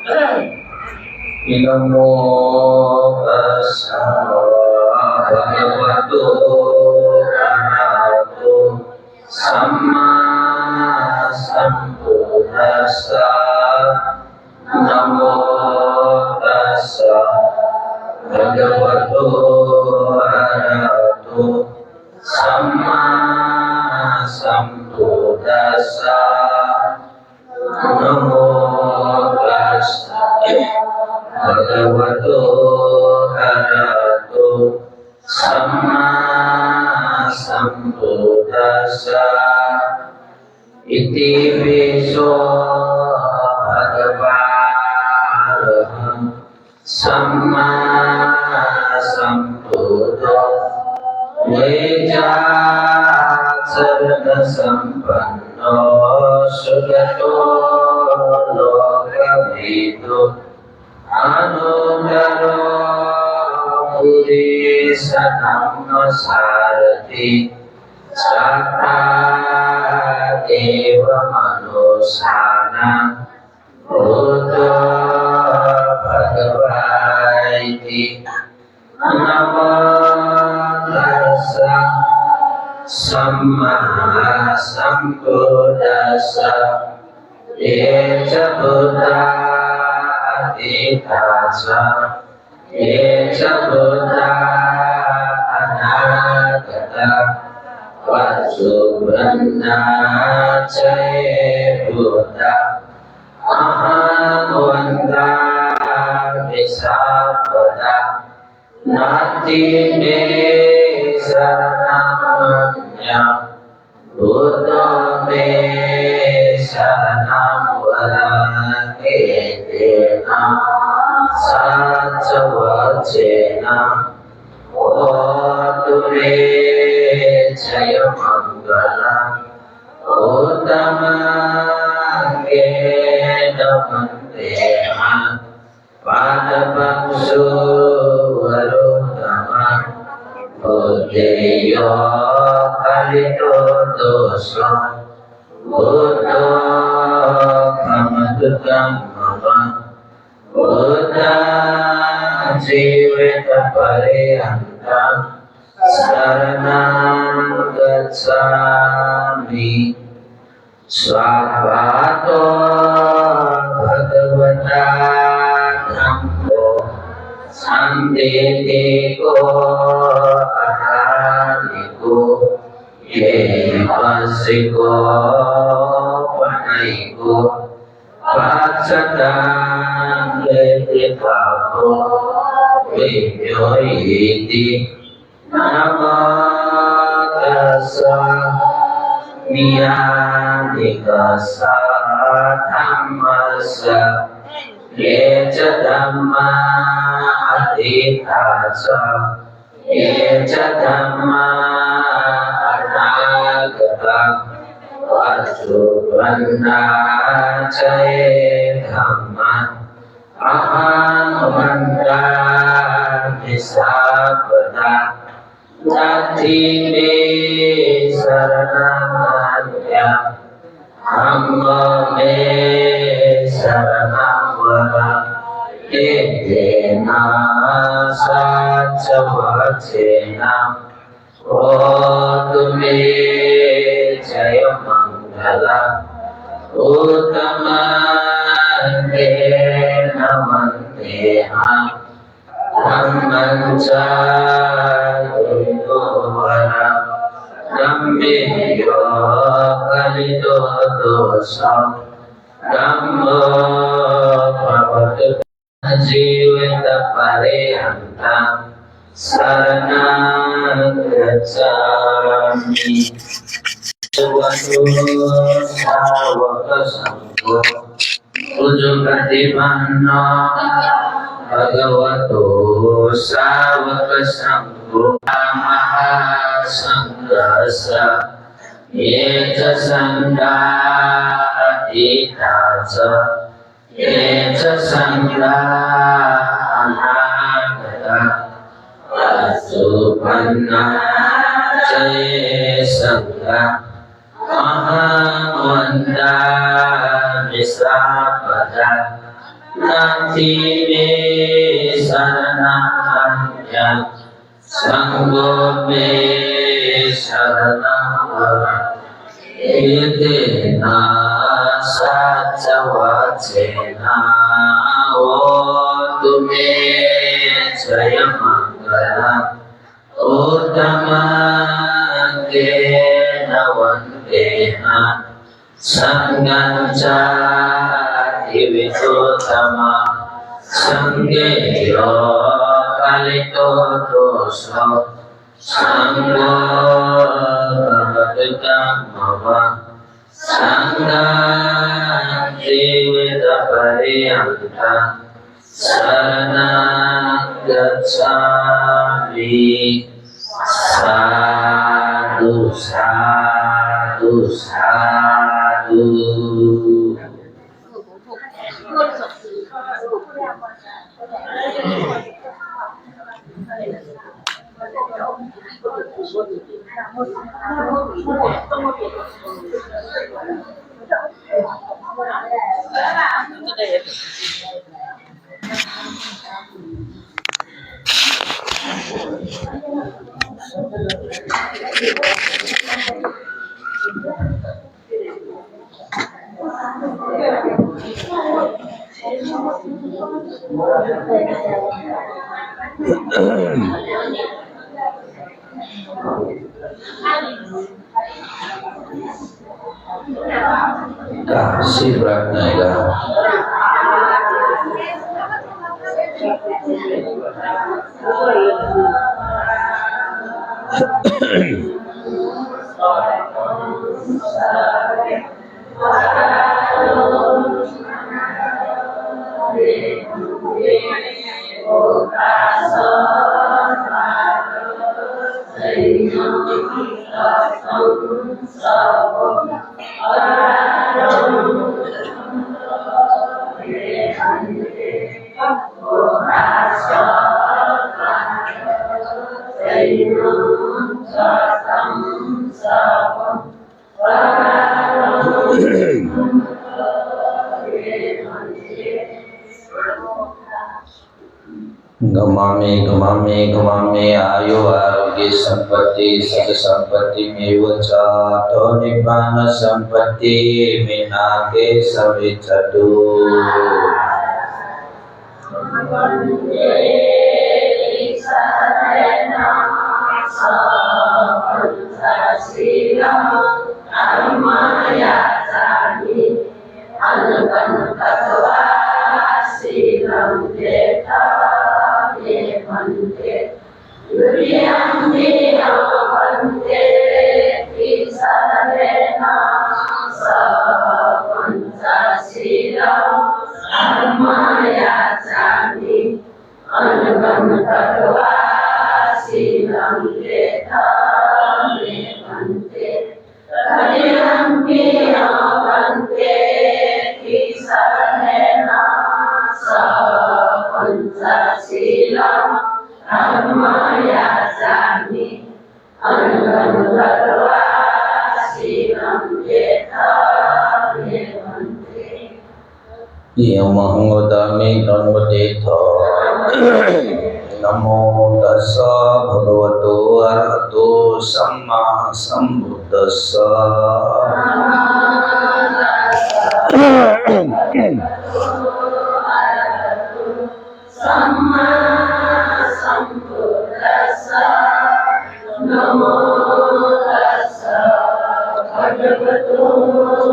नमो तस्सा भगवतो अरहतो सम्मा सम्बुद्धास्सा नमो तस्सा भगवतो अरहतो सम्मा सम्बुद्धास्सा नमो तस्सा भगवतो अरहतो सम्मा सम्बुद्धास्सा इति विशो भगवान् सम्मा सम्बुद्धो वेदाचरणसम्पन्नो सुगतो लोकविदो अनुत्तरो पुरुषोत्तमसारथि साक्षादेव मनुष्याणां भूतो भगवानिति नमो तस्सा सम्मा सम्बुद्धास्सा ये च बुद्धा अतीतास्सा ये च बुद्धा अनागता वसुबन्धा च ये बुद्धा अहं वन्दा विशापदा नाति मे शरणमन्यः बुद्धो मे शरणं वदते तेन सच्चवचेन ओतु मे जयमङ्गलम् उत्तमङ्गेन वन्देऽहं पादपक्षो वरोत्तमं बुद्धेयो कलितो दोषो बुद्धो प्रमदुतं मम बुद्धं जीवितपर्यन्तं शरणं गच्छामि स्वाहातो भगवता धम्मो सन्देको अकालिको येवासिको पनैको पाचतां लेतिकाको विद्योइति नमो तस्सा नियानिकस्सा धम्मस्सा ये च धम्मा अतीतास्सा ये च धम्मा अनागता वसुबन्धा च ये धम्मा अहं वन्दा विशापदा नाति मे शरणमन्यः धम्मो मे शरणं वदते तेन सच्चवचेन ओतु मे जयमङ्गलम् उत्तमङ्गेन वन्देऽहं धम्मं च गुरुवरं धम्मेयो कलितो दोषो धम्मो भवतु जीवितपर्यन्तं शरणं गच्छामि श्रावकसङ्घो उजुपतिपन्नो भगवतो श्रावकसङ्घो महासङ्घस्य ये च सङ्घा अतीताः ये च सङ्घा अनागता वसुबन्धा च ये सङ्घा अहं वन्दा विशापदा नाथी मे शरणमन्य संगो मे शरणम एतेना सच्चवचेना होतु मे जय मंगलम् उत्तमन्तेन वन्देन संगं चाति विशोतमा संगे यो कलितो दोषो संगो भवतुतमवा संगं जीवितपर्यन्तं शरणं गच्छामि साधु साधु साधु kasih beratnya गमामे गमामे गमामे आयु आरोग्य संपत्ति सत संपत्ति मेवच तो निब्बान संपत्ति विनाके सविचतु Yamahudami Dhanvatitha Namo Tassa Bhagavato Arahato Samma Sambuddhassa Samma Sambuddhassa Namo Tassa Bhagavato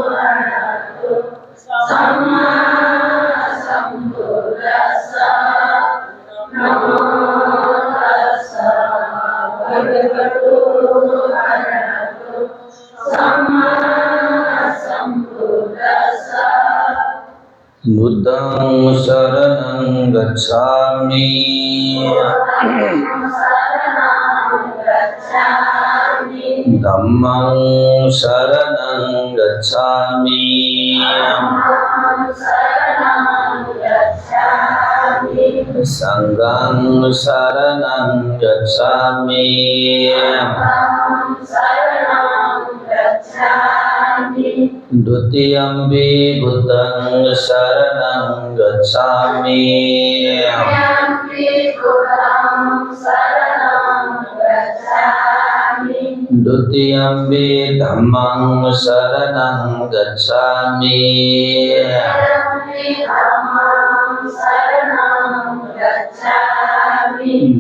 Arahato Samma Sambuddhassa Namo Tassa Bhagavato Arahato Samma Sambuddhassa Buddhang Saranang Gacchami Dhammang Saranang Gacchami Sanghang Saranang Gacchami Dutiyampi Buddhang Saranang Gacchami. Dutiyampi Dhammang Saranang Gacchami.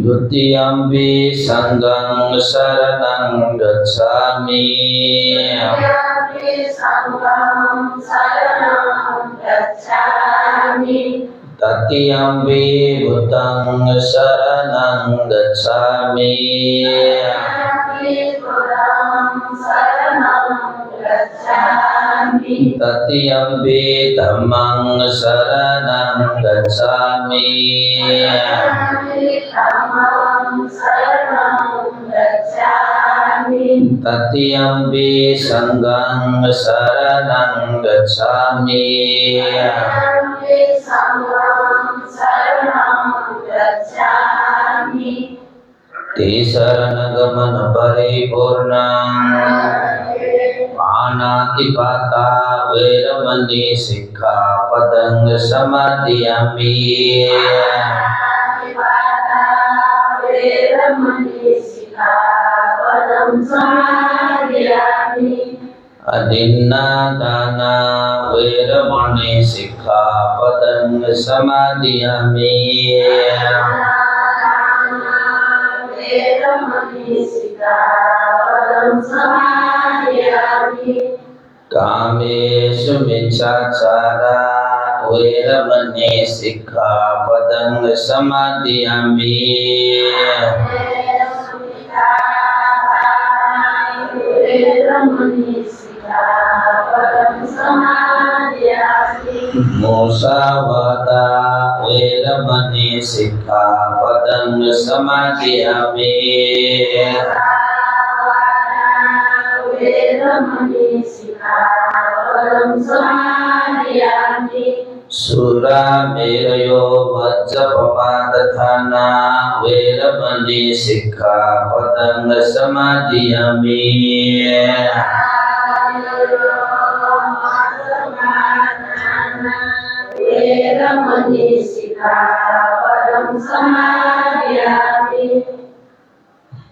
Dutiyampi Sanghang Saranang Gacchami. Tatiyampi Buddhang Saranang Gacchami. Tatiyampi Dhammang Saranang Gacchami. Tatiyampi Sanghang Saranang Gacchami. Tisaranagama paripurnang Panatipata Veramani Sikkhapadang Samadhiyami. Adinadana Veramani Sikkhapadang Samadhiyami. Kamesu Miccacara Veramani Sikkhapadang Samadhiyami. Musawada Veramani Sikkhapadang Samadhiyami. Suramerayo Vajjapapadatthana Veramani Sikkhapadang Samadhiyami.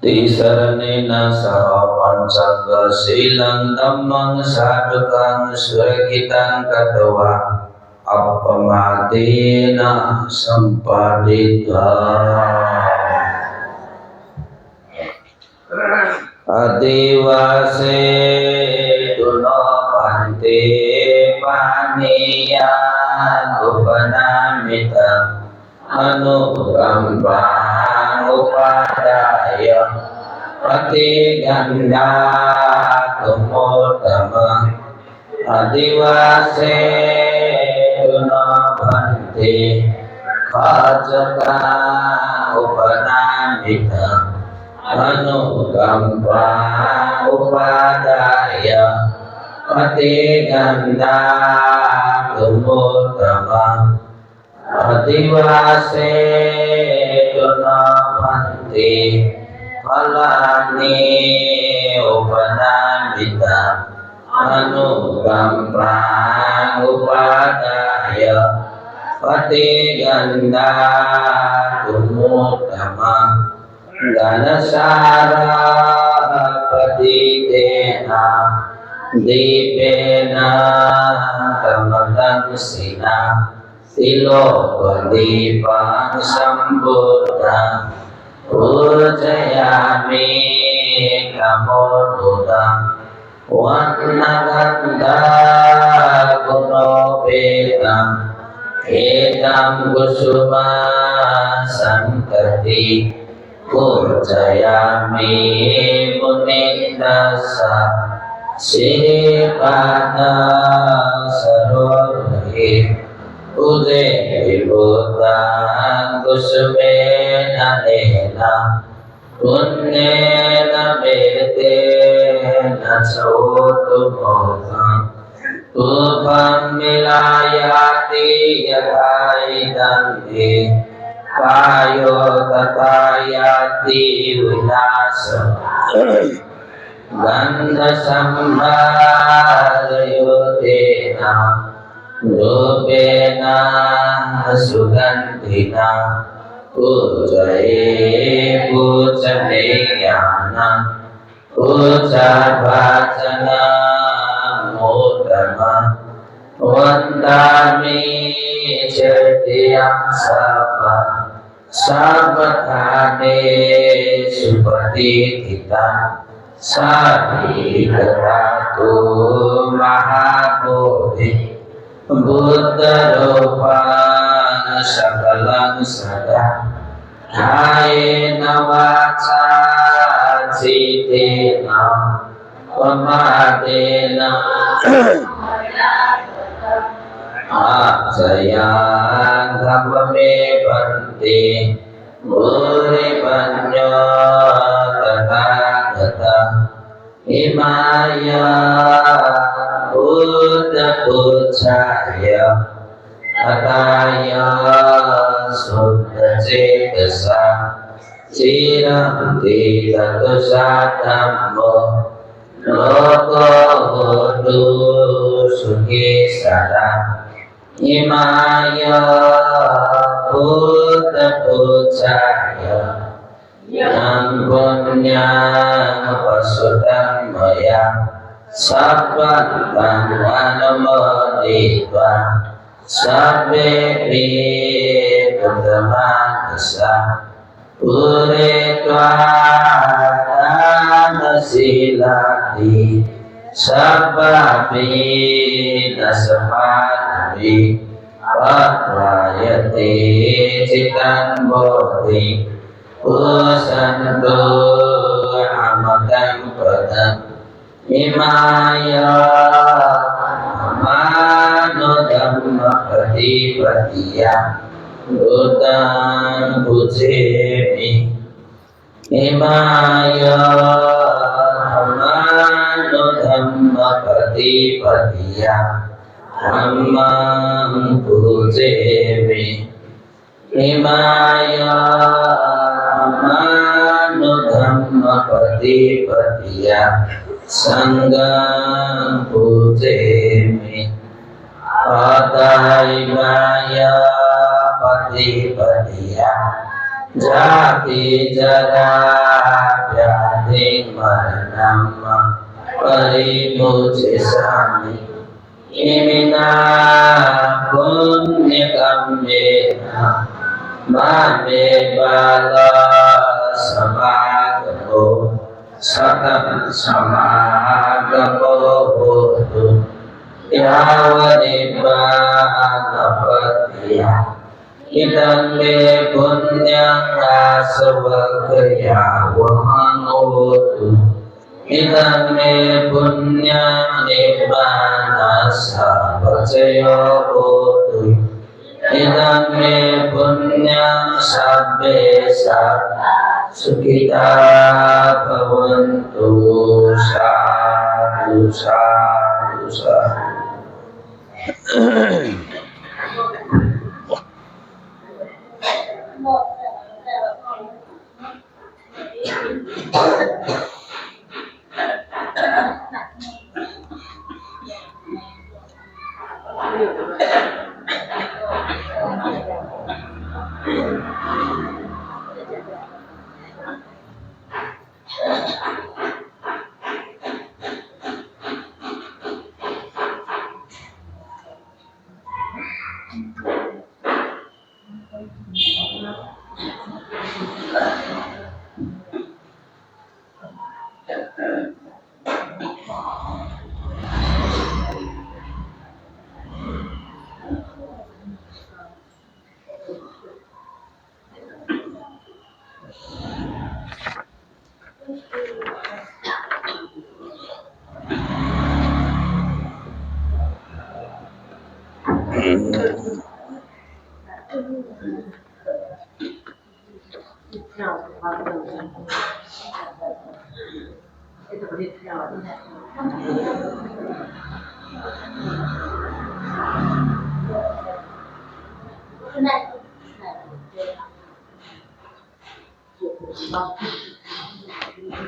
Tisaranena saha pancanga silang dhammang sadukang surakitan katawa appamadena sampadita. Adivase duno pante paniya upanamita anugampang upadaya patiganda tumutama. Adivase duno pante kajaka upanamita anugampang upadaya patiganda tumutama. Adivase dunapante palani upanamita anugampang upadaya patiganda tumutama. Ganasara patitena dipena tamadamsina Silopadipan Sambuddha Ujayami Kamodudha Vannagandha Gunopeta Edam Kusuma Sankati Ujayami Munindasa Siripata Sarodhi Ude Vibhutan Kusumena Nena Punnena Vedena Sautu Motam Upam Milayati Yathaidandi Kayo Tatayati Vinasa Gandha sambhārayotena rūpena sugandhina pujaye pujaneyana puja-bhajana mudama vandami cetiyam sabha sabbathane supatithita Saddhikatu mahabodhi Buddha rupana sakalang sada Hayena vaca citena pamadena Ajayan dhamma banti Muri panyo tathagata Himaya Buddha pucaya Ataya Suddha cetasa Ciranti tatusa dhammo Loko hodu sukhi sada Himaya Buddha pucaya Yang punya pasudamaya Sabbatan anumoditva Sabbe pi buddhamanasa Puretva anasilati Sabbapi nasamadhi Patrayate citan bodhi Pusanto amakam padam Himaya mano dhamma patipatiya Buddham pujemi Himaya mano dhamma patipatiya Dhammam pujemi Himaya mano dhamma patipatiya Sangham pujemi Padaimaya patipatiya Jati jara vyadhi maranam Paripujisami Imina punya kamena Mame bala samagamo Satam samagamo hotu Yavanibana patiya Idam me punyang asavakaya vahanotu Idam me punyang nibbana sabhajayo hotu Idam me punyang sabbe sabba Sukita bhavantu sadhu sadhu sadhu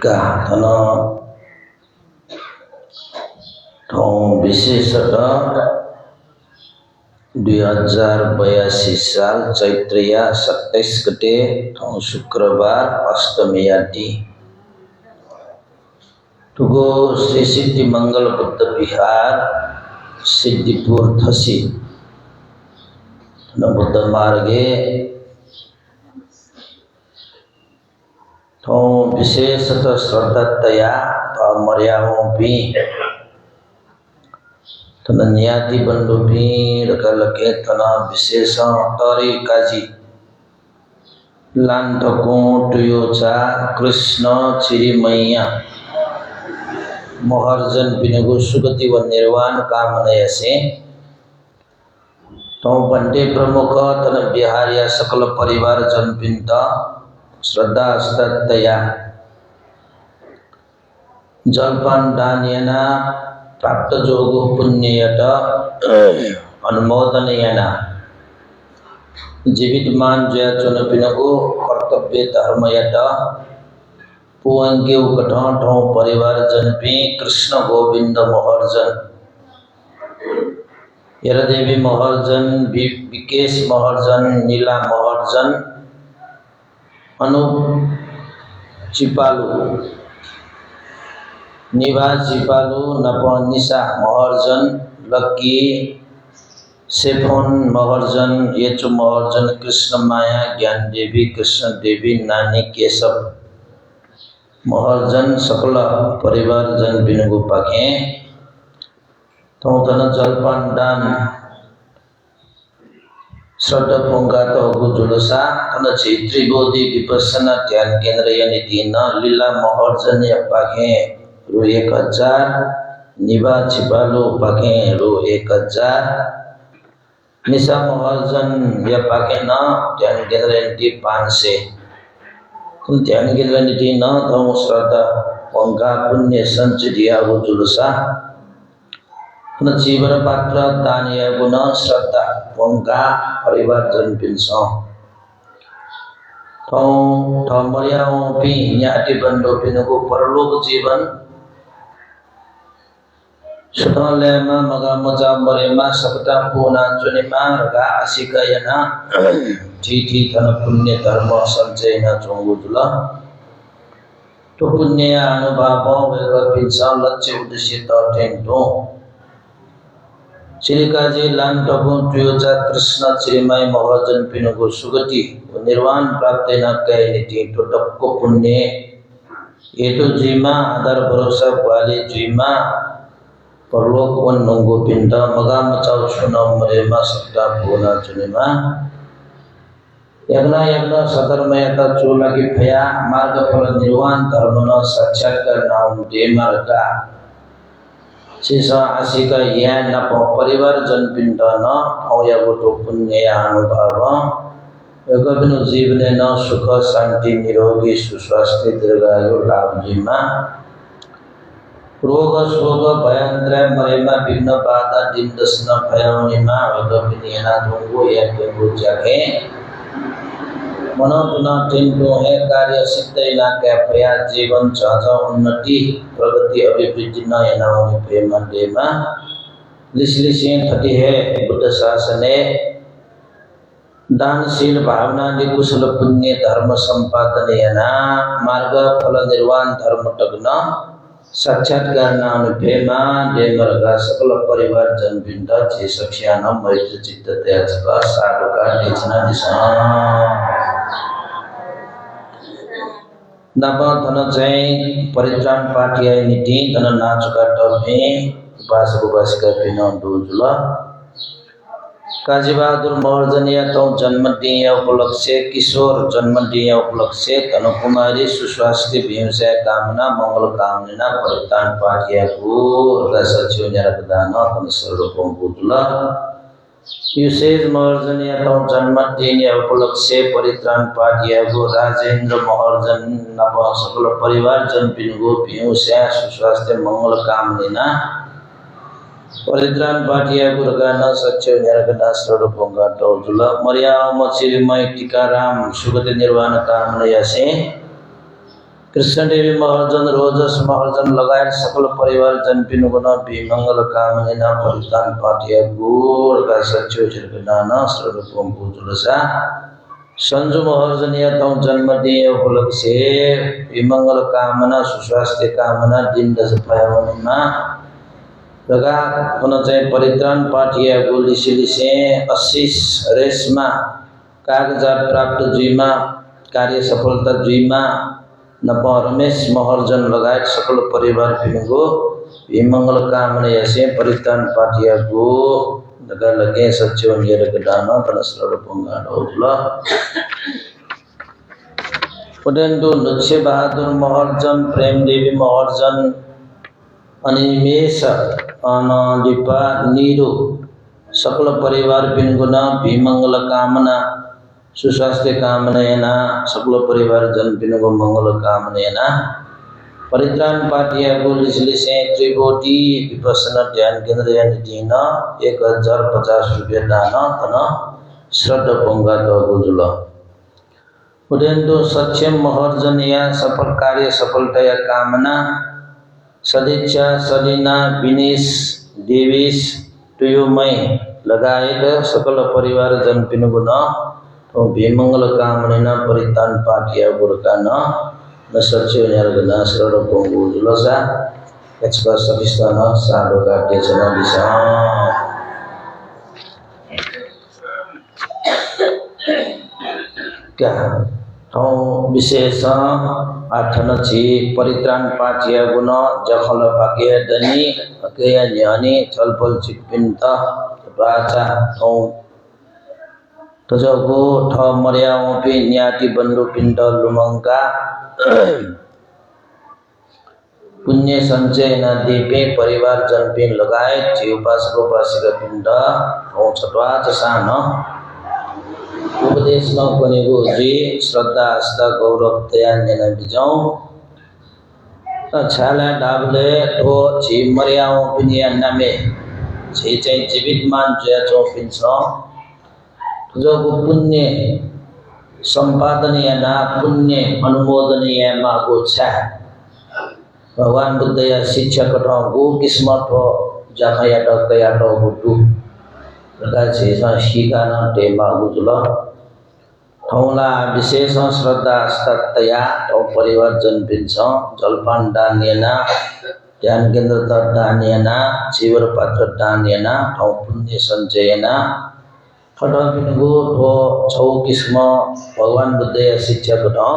Cả nó विशेषतः 2082 साल चैत्रिया 27 गते शुक्रबार अष्टमी आदि तुगो श्री सिद्धि मंगल बुद्ध विहार सिद्धिपुर थसी बुद्ध मार्गे तो विशेषतः श्रद्धातया मर्यादाओं भी तना नियाति बंधु भी रखलके तना विशेष तरी काजी लांटको टुयोचा कृष्ण चिरिमैया मोहर्जन पिनगु सुगति व निर्वाण कामना से तो बंटे प्रमुख तन बिहारिया सकल परिवार जन पिंता श्रद्धा श्रद्धया जलपान दानियना प्राप्त जोगो पुण्ययत अनुमोदनयना जीवित मान जय चुन पिनगु कर्तव्य धर्मयत पुअंगे उकठों ठों परिवार जन पी कृष्ण गोविंद मोहर्जन यरदेवी मोहर्जन विकेश मोहर्जन नीला मोहर्जन अनूप चिपालू निभा चिपालू नपनिशा मोहर्जन लक्की सेफोन मोहर्जन येचु मोहर्जन कृष्ण माया ज्ञान देवी कृष्ण देवी नानी केशव मोहर्जन सकल परिवार जन बिनुगु पाखे तो तना जलपान दान श्रद्धा पोंगा तो जुलसा तना चैत्री बोधि विपස්සना ध्यान केंद्र यानी तीन लीला मोहर्जन या पाखे रू 1000 निभा छिपालू पाखे रू 1000 निशा मोहर्जन या पाखे न ध्यान केंद्र यानी 500 तुम ध्यान केंद्र यानी न तो श्रद्धा पोंगा पुण्य संच दिया वो जुलसा तना जीवन पात्र दान या गुण श्रद्धा पोंगा परिवार जन पिंसो तो मर्यादाओं भी न्याति बंधु पिनुगु परलोक जीवन सुधालेमा मगा मजा मरेमा सबटा पुना चुनिमा रगा आशिका यना जीठी धन पुण्य धर्म संचय न चोंगुदुला तो पुण्य अनुभव वेग पिंसा लक्ष्य उद्देश्य तटेंटो चिरिकाजी लांटको ट्योजा कृष्ण चिरिमाई मोहर्जन पिनुगु सुगति निर्वाण प्राप्त न कहे नीति तो डक्को पुण्य ये तो जीमा आधार भरोसा वाले जीमा परलोक वन नंगो पिंडा मगा मचाओ चुना मरेमा सकता बोना चुनिमा यज्ञ सतर्मयता चोला की भया मार्ग फल निर्वाण धर्म न साक्षात्कार नाम देमा रखा शेषा आशिका या न परिवार जन पिंडा न औया गोटो पुण्य अनुभव योगबिनु जीवने न सुख शांति निरोगी सुस्वास्थ्य दीर्घायु लाभ जीमा रोग शोक भयांतर मरेमा विघ्न बाधा दिन दशन भयावनिमा योगबिनु ना धोंगो या केंगो जाके मनोतुना टिंटो है कार्य सिद्ध इना के भया जीवन चाचा उन्नति प्रगति अभिवृद्धि न यनाओं प्रेम देमा लिसलिसियन थटी है बुद्ध शासने दानशील भावना निकुशल पुण्य धर्म संपादन यना मार्ग फल निर्वाण धर्म टग्न साक्षात्कार नाम प्रेमा देमरगा सकल परिवार जन बिंदा जे सख्यान मैत्र चित्त त्याजका साधुका निचना दिशा नव धन जय परित्राण पाठिया नीति धन नाचका टर्फे उपासक उपासिका पिन दूजुला काजी बहादुर मोहर्जन या तो जन्मदिन उपलक्ष्य किशोर जन्मदिन उपलक्ष्य तनु कुमारी सुस्वास्थ्य भीमसे कामना मंगल कामना परित्राण पाठिया को रसच्यो नरकदान तनु सर्वकों बुतला युसेज मोहर्जन या तो जन्मदिन उपलक्ष्य परित्राण पाठिया को राजेंद्र मोहर्जन नव सकल परिवार जन पिनुगो भीमसे सुस्वास्थ्य मंगल कामना परित्राण पाठिया गुरगाना सच्चो नरकदा स्वरूपोंगा तौजुला मर्याम चिरिमय टीकाराम सुगति निर्वाण कामना से कृष्ण देवी महर्जन रोजस महर्जन लगायत सकल परिवार जनपिन गुण विमंगल कामना परितान पाठिया गुर का सच्चो चिरगनाना सर्वोपम पूजुलसा संजु महर्जन या तौ जन्म दिए उपलक से विमंगल कामना सुस्वास्थ्य कामना दिन दस पायवनमा लगा कोन चाहिँ परित्राण पाठिया गुल लिसिलिसे आशीष रेशमा कागजात प्राप्त जुइमा कार्य सफलता जुइमा नप रमेश महर्जन लगायत सकल परिवार पिनुगो विमंगल कामना यसे परित्राण पाठिया गो लगा लगे सच्चो नियर गदाना तनस्र पंगाडोला पुदेंदु नुच्छे बहादुर महर्जन प्रेम देवी महर्जन अनिमेश अनदीपा नीरू सकल परिवार पिनुगुना विमंगल कामना सुस्वास्थ्य कामना सकल परिवार जन पिनुगो मंगल कामना परित्राण पाठिया गुलिसलिसे त्रिकोटि विपස්සना ध्यान केंद्र निधिन 1050 रुपया दान तन श्रद्धा पंगा गुजुल उदेंदु सक्षम महर्जन या सफल कार्य सफलता या कामना सदिच्छा सलीना विनेश देवीश तुयुमय लगायत सकल परिवार जन पिनुगुन तो विमंगल कामना परित्राण पाठिया गुरकाना न सच्चो निरगना सरल पंगु जुलसा कचका सविस्ताना साधो का देशना दिशा क्या तो विशेष आठन छि परित्राण पाठिया गुण जखल भाग्य दनी अकेय ज्ञानी चलपल चिकपिन्त बाचा तो तजगो ठ मर्याओ पे न्याति बंधु पिंड लुमंगा पुण्य संचय न दीपे परिवार जनपिन लगाए छि उपासक उपासिका पिंड औ छटवा चसान उपदेश न कनेगो जी श्रद्धा आस्था गौरव तया नेना बिजाऊ छाला डाबले तो छि मर्याओ पिनिया नामे छि चाहिँ जीवित मान जया चौपिन्छ जो पुण्य संपादनीय ना पुण्य अनुमोदनीय मागो छ भगवान बुद्ध या शिक्षा कठो गो किस्मत हो जखया डकया तो बुद्धु प्रकार से शिका न ते मागो जुल थौला विशेष श्रद्धा आस्था तो परिवार जनपिन्छ जलपान दानिएना ध्यान केन्द्र दानिएना जीवर पात्र दानिएना थौ पुण्य संचयना फटा पिनुगो तो छौ किस्म भगवान बुद्ध या शिक्षा कठो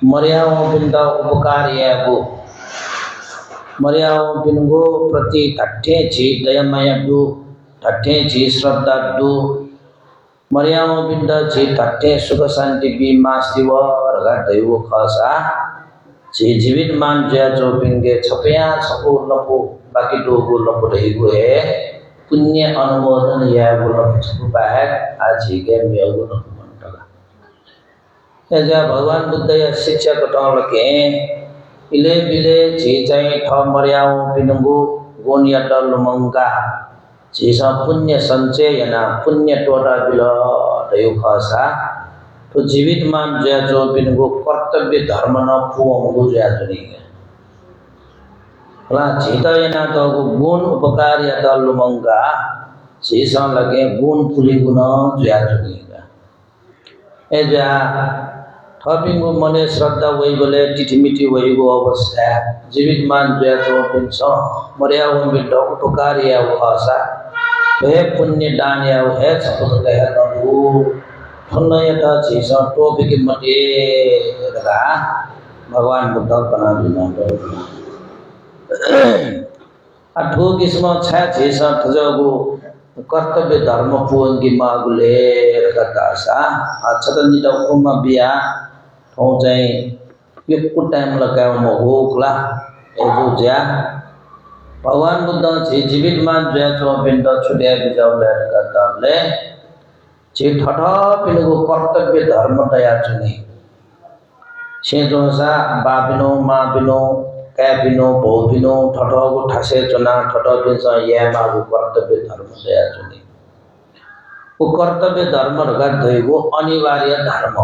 मर्याओ पिंदा उपकार यागो मर्याओ पिनुगो प्रति ठट्ठे छि दयामय दु ठट्ठे छि श्रद्धा दु मर्याओ पिंदा छि ठट्ठे सुख शांति बिमास्तिव रगा दैव खसा छि जीवित मान जया चोपिंगे छपया छपो लपो बाकी दोगो लपो रहिगो है पुण्य अनुमोदन या गुण छुपाहक आज ही के मियागुण मंटला एजा भगवान बुद्ध या शिक्षा कटाउल के इले बिले जे चाहिँ ठ मर्याओ पिनुगु गुण या डल मंगा जेसा पुण्य संचय याना पुण्य टोटा बिल दयु खसा तो जीवित मान जया जो पिनुगु कर्तव्य धर्म न पुंगु जया जनी ला चीता येना तो गुण उपकार या तो लुमंगा चीसा लगे गुण पुली गुण जया जुगेगा ए जा थपिंगु मने श्रद्धा वही बोले टिटिमिटी वही गो अवस्था जीवित मान जया तो पिंस मर्या वो बिटो उपकार या उखासा हे पुण्य दान या हे सपत कह नदु फन्नयता चीसा टोपी के मटे लगा भगवान बुद्ध बना दिना अठो किस्म छ छेस थजगो कर्तव्य धर्म पुंगी मागुले रकासा अछतनि त उपमा बिया थौ चाहिँ यो कु टाइम लगाउ म होकला एजो ज्या भगवान बुद्ध छै जीवित मान ज्या छ पिण्ड छुट्या बिजाउले रकाले जे ठठ पिनुगो कर्तव्य धर्म तया चुनी छे जोसा बाबिनो माबिनो कैबिनो बहुबिनो ठठगो ठासे चना ठठ पिन्छ या मागु कर्तव्य धर्म तया चुनी वो कर्तव्य धर्म रगा दइगो अनिवार्य धर्म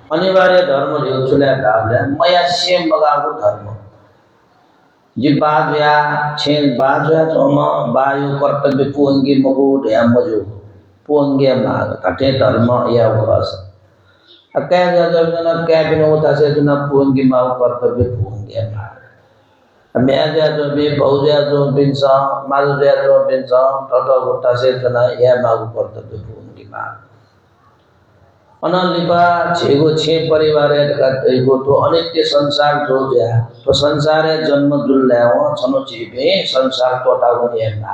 अनिवार्य धर्म ल्याउँछुल्या ढाबले मया सेम बगाको धर्म जी बाजया छेन बाजया चोमा बायो कर्तव्य पुंगी मगो ढ्याम मजो पुंगे माग कटे धर्म या उपास अकै जजना कैबिन होता से जना पुंगी माग कर्तव्य पुंगे माग म्याजा जो बे भौजा जो बिनसा मालजा जो बिनसा टटो होता से जना या माग कर्तव्य पुंगी माग अनलिपा छेगो छे परिवार एगो तो अनित्य संसार जो जा तो संसार जन्म जुल्ल्याओ छनो जीवे संसार तोटागो नियमना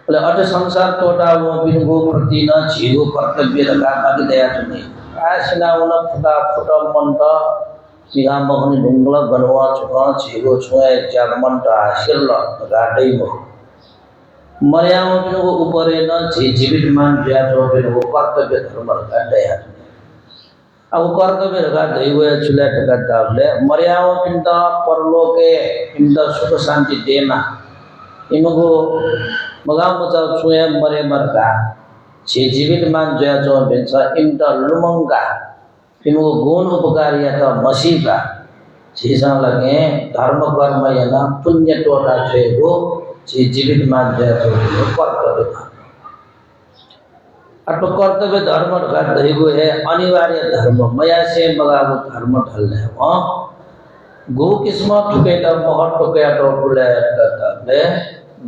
बोले अटे संसार तोटागो बिनको प्रति न छेगो कर्तव्य लगा बाकी दया तुने आसिना उन फुटा फुटा मंत सिहा मगनी ढुंगला बनवा छुआ छेगो छुए जाग मंत आशिल गाडै मो मर्यादा बिनको ऊपरे न जीवित मान ज्या जो बिनको कर्तव्य धर्म का दया अब कर्तव्य का दैवय चुला टका दाबले मर्यादा बिन्द परलोके बिन्द सुख शान्ति देना इनको मगा मचा छुए मरे मरका जीवित मान ज्या जो बिन्छ इन्द लुमंगा इनको गुण उपकारिया त मसीबा जीसा लगे धर्म कर्म याना पुण्य टोटा छेगो जीवित मान ज्या जो कर्तव्य अटो कर्तव्य धर्म का दैगो है अनिवार्य धर्म मया से मगागो धर्म ढलने हो गो किस्म टुकेटा महट टुकेटा बुले करता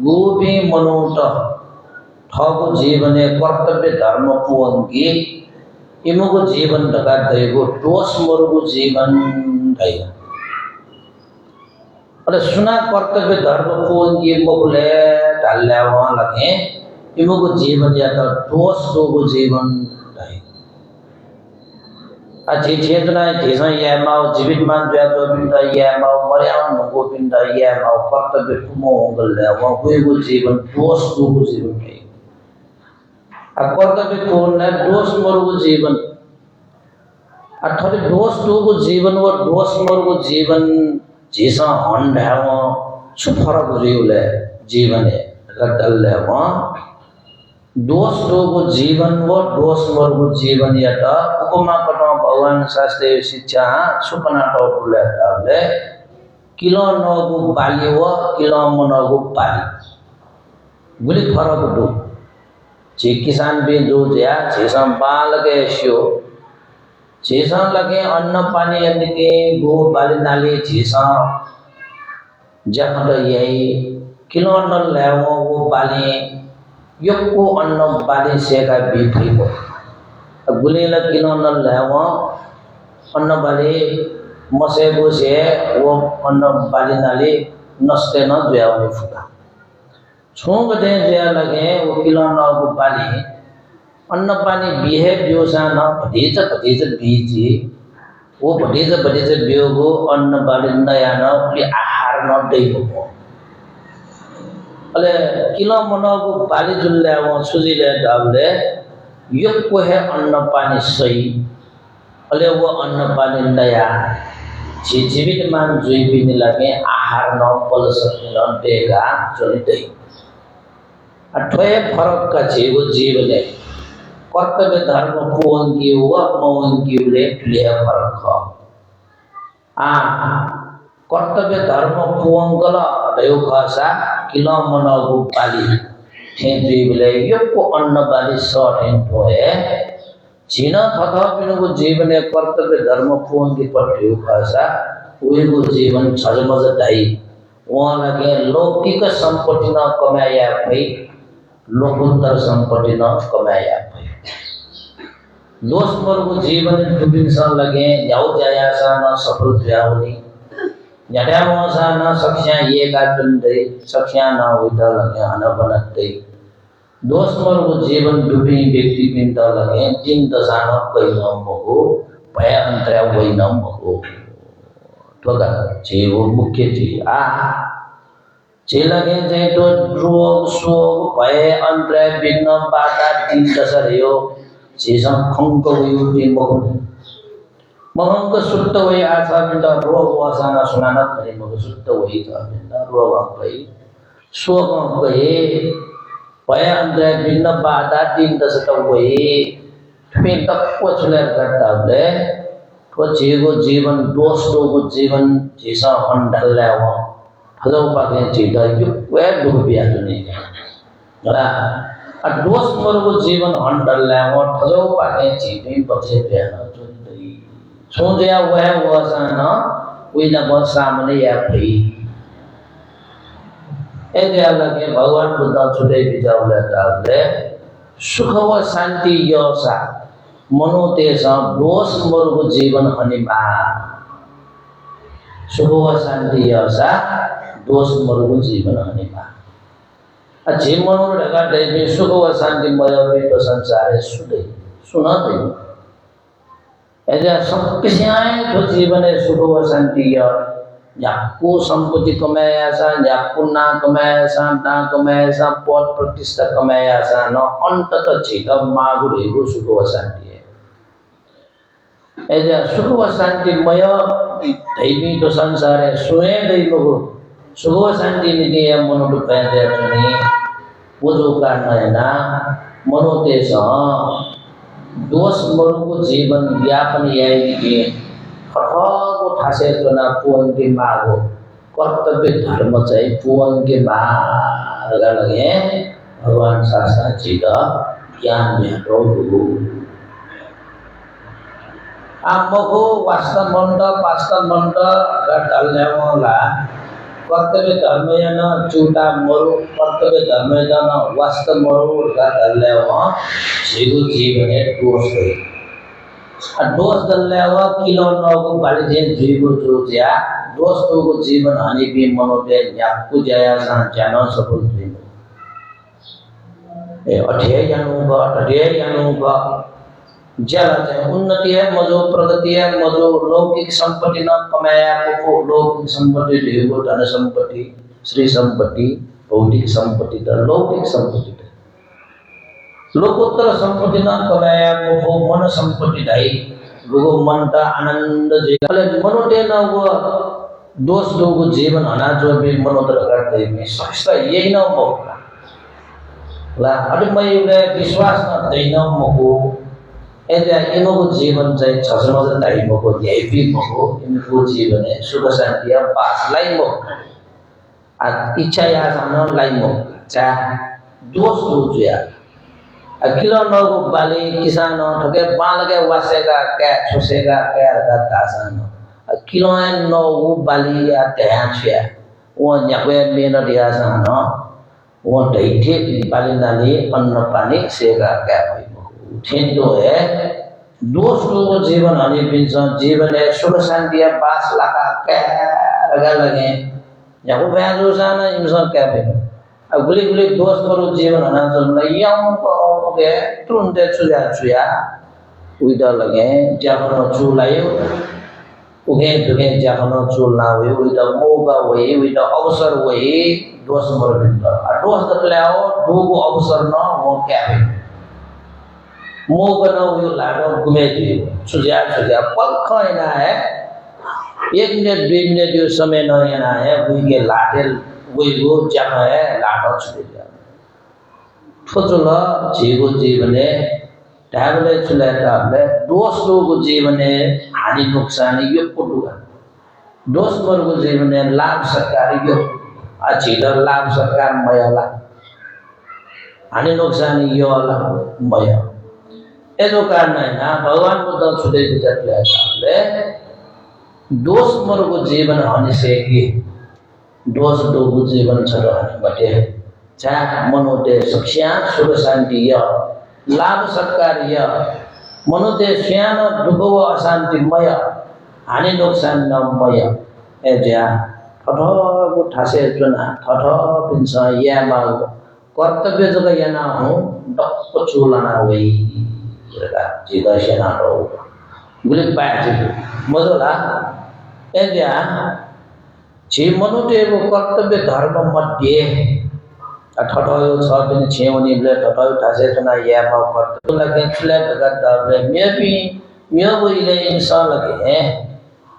गो भी मनोट ठगो जीवन कर्तव्य धर्म पुंगी इमुगो जीवन ढका दैगो दोष मरुगो जीवन ढैगा अरे सुना कर्तव्य धर्म पुंगी मुगले ढल्ल्या वहाँ लगे इमुगो जीवन या तो दोष दोगो जीवन रहेगा अच्छी चेतना जैसा यह माव जीवित मान जाए तो बिंदा यह माव मर्यादा नुगो बिंदा यह माव कर्तव्य कुमो होंगल ले वहाँ कोई वो जीवन दोष दोगो जीवन रहेगा कर्तव्य कौन है दोष मरुगो जीवन अर्थात दोष दोगो जीवन वो दोष मरुगो जीवन जैसा हंड है वो छुपरा जीवन है रद्दल है वहाँ दोष दोगो जीवन वो दोष मरुगो जीवन या तो उपमा पटवा भगवान शास्त्रीय शिक्षा सुपना टोले ताबले किलो नगो बाली वो किलो मनगो बाली गुली फरक दो जे किसान भी जो दिया जेसा बाल के शो जेसा लगे अन्न पानी अन्य के गो बाली नाली जेसा जहाँ यही किलो न ले वो बाली यक्को अन्न बाली से का बीठी हो गुले किलो न लेवा अन्न बाली मसे को से वो अन्न बाली नाली नस्ते न जोयावनी फुटा छोंग दे जोया लगे वो किलो न वो बाली अन्न पानी बीहे ब्योसा न भतीज बीजी वो भतीज बियोगो अन्न बाली नया न उली आहार न देगो अले किलो मनगो बाली जुल्ले वो सुजीले डाबले युक्को है अन्न पानी सही अले वो अन्न पानी नया जीवित मान जुई पिने लगे आहार न बल सकने न देगा चली दे अठोए फरक का जीव जीवले कर्तव्य धर्म पुंगी हुआ मौंगी ले तुलिया फरक हो कर्तव्य धर्म पुंगला दयो खासा किलो मनगो बाली ठेंजी बिले यक्को अन्न बाली सट है जीना थथा बिनको जीवन कर्तव्य धर्म पुंगी पट्यो खासा उनको जीवन छजमज दाई वहाँ लगे लौकिक संपत्ति न कमाया भाई लोकोत्तर संपत्ति न कमाया भाई दोष मरको जीवन दुबिंसा लगे जाओ जाया सा न सफल जाओनी न्यायावसा न सक्ष्या ये का चुनते सक्ष्या न होता लगे आना बनते दोष मरको जीवन डुबी व्यक्ति पिंता लगे तीन दशान कई नाम हो भय अंतरा वही नाम हो तो का जीव मुख्य जी जे लगे जे तो रोग शोक भय अंतरा विघ्न बाधा तीन दशा रहो जेसा खंक हुई तीन बहु महंग सुट्ट वही आशा बिंदा रोग वासना सुनाना करे मग सुट्ट वही था बिंदा रोग कही शोक कही भय अंतरा विघ्न बाधा तीन दशा वही फिर तक पोछले करता ले तो जीवो जीवन दोस्तों को जीवन जैसा अंडल ले वो हज़ार पाके चीज़ा युग वे दुख भी आते नहीं है दोस्त मर को जीवन अंडल ले वो हज़ार पाके चीज़ें बचे पे ना सोचा वह साना कोई ना बहुत सामने या भाई ऐसे अलग है भगवान बुद्ध छुटे बिजाव लेता है सुख व शांति योसा मनोतेजा दोष मरुको जीवन हनिमा सुख व शांति योसा दोष मरुको जीवन हनिमा अच्छे मनो ढका देवी सुख व शांति मय तो संसार है सुना दे ऐसे सब किसी आए तो जीवन है सुख व शांति या याकू संपत्ति कमाया सा याकू ना कमाया सा ना कमाया सा पद प्रतिष्ठा कमाया सा न अंत तक चीज़ मागु रेगु सुख व शांति है ऐसे सुख व शांति मय दैवी तो संसार है सुने दैव को सुख व शांति निधि है मनो पैदे चुनी वो जो कारण है ना मनोतेज दोष मरु को जीवन व्यापन यानी कि को ठासे चुना पुअन के मागो कर्तव्य धर्म चाहिए पुअन के माग लगे भगवान शास्त्र चीज़ ज्ञान में रोगु आमको वास्तव मंड डालने वाला कर्तव्य धर्म या ना चूटा मरु कर्तव्य धर्म या ना वास्तव मरु डालने वाला जीवन है दोष है दोष दल्ले हुआ किलो नौको बालिजेन जीवो जो जा दोस्तों को जीवन हानि भी मनोदे याकु जाया सान जानो सफल जीवो ए अठे यानुगा जल है उन्नति है मजो प्रगति है मजो लौकिक संपत्ति न कमाया को लौकिक संपत्ति देवो धन संपत्ति श्री संपत्ति भौतिक संपत्ति द लौकिक संपत्ति लोकोत्तर संपत्ति न कमाया को मन संपत्ति दाई वो मन का आनंद जीवन मनोदे न वो दोष दो को जीवन आना जो भी मनोदर करते हैं सच्चा यही ना होगा ला अभी मैं ये विश्वास न देना मको ऐसे इनको जीवन चाहिए छसमों दाई मको यही भी मको इनको जीवन है सुख शांति है पास लाई मको इच्छा या सामने लाई मको चाह दोष दो जो किलो नौको बाली किसान ठगे बाल के वासेगा क्या छोसेगा क्या रखा तासान किलो नौ बाली या तैयार वो न्यावे मेन दिया सान वो दैठे बाली नाली अन्न पानी सेगा क्या भाई ठेन जो है दोस्त को जीवन हानि पिंसन जीवन है सुख शांति है पास लगा क्या रखा लगे न्यावे बयान जो सान इंसान क्या भाई गुली दोस्त करो जीवन आना चलना यंग को के तुरंत चुया उइदा लगे जानो चुलायो उगे दुगे जानो चुलना हुई उइदा मोगा हुई उइदा अवसर हुई दोस्त मर बिंदा दोस्त तलाओ दोगो अवसर न वो क्या है मोगा न हुई लाडो घूमे चुया पल खाना है 1 मिनट 2 मिनट जो समय न येना है वही के लाटेल वही वो जगह है लाडो चुके जा फसला जीवो जीवने टैबले चुले टाबले दोस्तों को जीवने हानि नुकसान यो कुटुगा दोस्त मर को जीवने लाभ सरकार यो अच्छीदा लाभ सरकार मयला हानि नुकसान यो वाला मय ऐसो कारण है ना भगवान बुद्ध छुटे बिचले टाबले दोस्त मर को जीवन हानि से की दोष दो जीवन छरो बटे चाह मनोदे सख्या सुख शांति या लाभ सत्कार या मनोदे श्यान दुख व अशांति मय हानि नुकसान न मय ऐजा ठठो को ठासे चुना ठठो पिंसा या माल कर्तव्य जगह या ना हो डक चुलाना वही जगह जीवा सेना रो गुलिक पाए मजोला ऐजा जे मनोदे वो कर्तव्य धर्म मध्य ठठो छ दिन छेउनी ले ठठो ठासे चुना या माल कर्तव्य लगे चले करता ले मे वो इले इंसान लगे हैं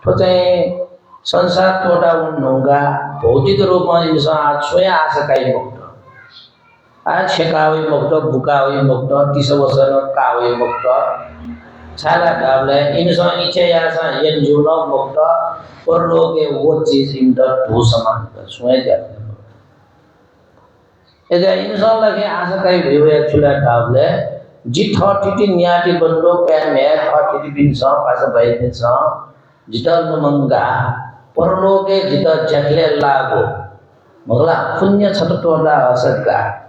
तो चाहे संसार तोड़ा उन्होंगा भौतिक रूप में इंसान स्वयं आ सकाई मुक्त Shekawi Mokto, Bukawi Mokto, Tisawasano, Kawi Mokto, Chala Table, Inson Ichayasa, Yenjuno Mokto, Porloge, what is in the two Saman, Sweater. As a inson like Asakai, we were actually Table, Jithoti Niati Bondo, and Mayor Hoti Binson, Pasabai Binson, Jital Manga, Porloge, Jita Jatle Lago, Mola, Punya Satotoda, Sadga.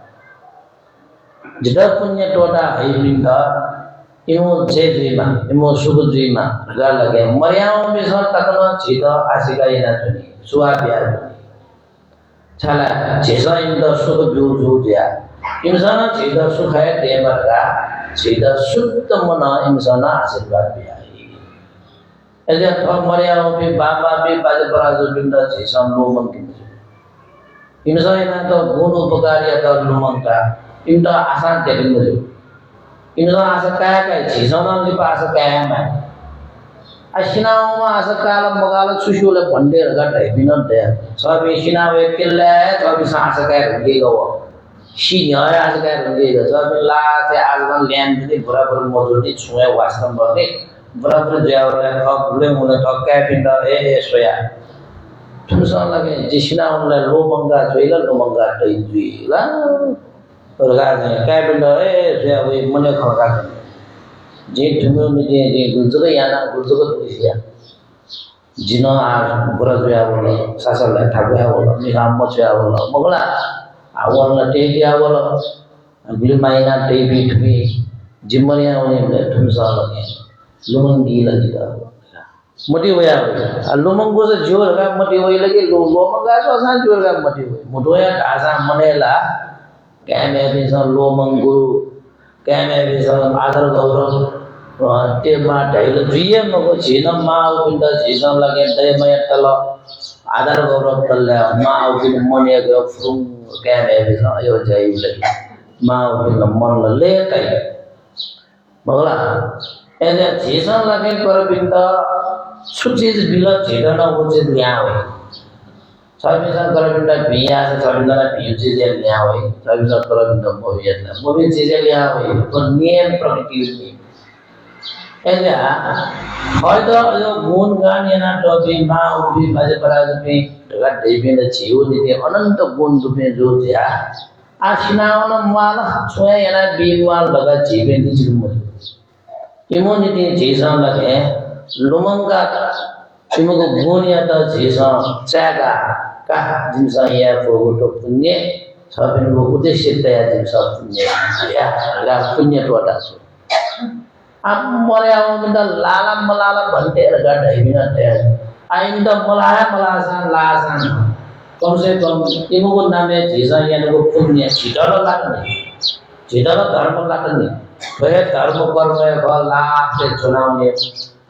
Jika punya toda ibinda, imu cedrima, imu subudrima, galage. Mariam misal takana ceda asika ina tuni, suabiar tuni. Chala ceda inda subudu dia. Imsana ceda sukhaya demarga, ceda suttamana imsana asirbat biari. Jadi thok Mariam bi baba bi pada perazu binda ceda lumang kini. Imsana ina to gunu pagari atau lumang ka. Inta asan jadi musuh. Inta asa kaya cizona ni pa asa kaya man. Asina uma asa kala magala sushule pande raga dai binon dai. Sabi sina we kille sabi sa asa kaya rungi gawa. Shi nyaya asa kaya rungi gawa. Sabi la se azman len ni barabar modu ni chue wasam bani. Barabar jawara thok bule mune thok kaya pinda soya. Tumsan lagi jisina unla lo manga dai juila. Organ kayak benda saya we mana kharakan. Jadi cuma ni gulzuga yana gulzuga tu dia. Jino berat dia awal, sasal tak dia awal, ni hamma dia awal. Mula awal na TV awal, bil mainan TV tu jimani awal ni tu sahaja ni. Lumang gila kita. Mati waya, lumang gua sejual kan mati waya lagi lumang gak sosan jual kan mati waya. Mudoya asa manela. Kaya bisa Lumanguru, kaya bisa Adar Gaurav, Tema Taylor, Riam Nogo, China Mau, Pinda, China Lagan, Dayamaya Tala, Adar Gaurav Tala, Mau, Monia from Kaya bisa Ayo Jai, Mau, in the Monla Lake. Mola, and then China Lagan Korabinda, Suchis Villa Chidana, which is Niawe. Sabisa Korabinda Pia, Sabina Puji and Niawe, Sabisa Korabinda Moviet, Movie Cizelia, for name productivity. And although Moon Ganiana Toby, Ma, Ubi, Mazaparazi, got David the Chiu, the Ananta Boon to be Zotia, Ashina on a Mala, Sway and I be one Baga Chief and the Chimu. Immunity Jason like Lumanga, Simugo Buniata Jason, Saga. Kah jinsa ya foto punya, sabun buku desi taya jinsa punya, ya, agak punya tu ada so. Amore awam minta lalam melalam bante raga dah bina taya. Ainda melasan lasan. Komse kom ibu pun nama jinsa ya nugu punya, cita lo dharma lakani. Baik dharma karma kalau lah se chunau ni,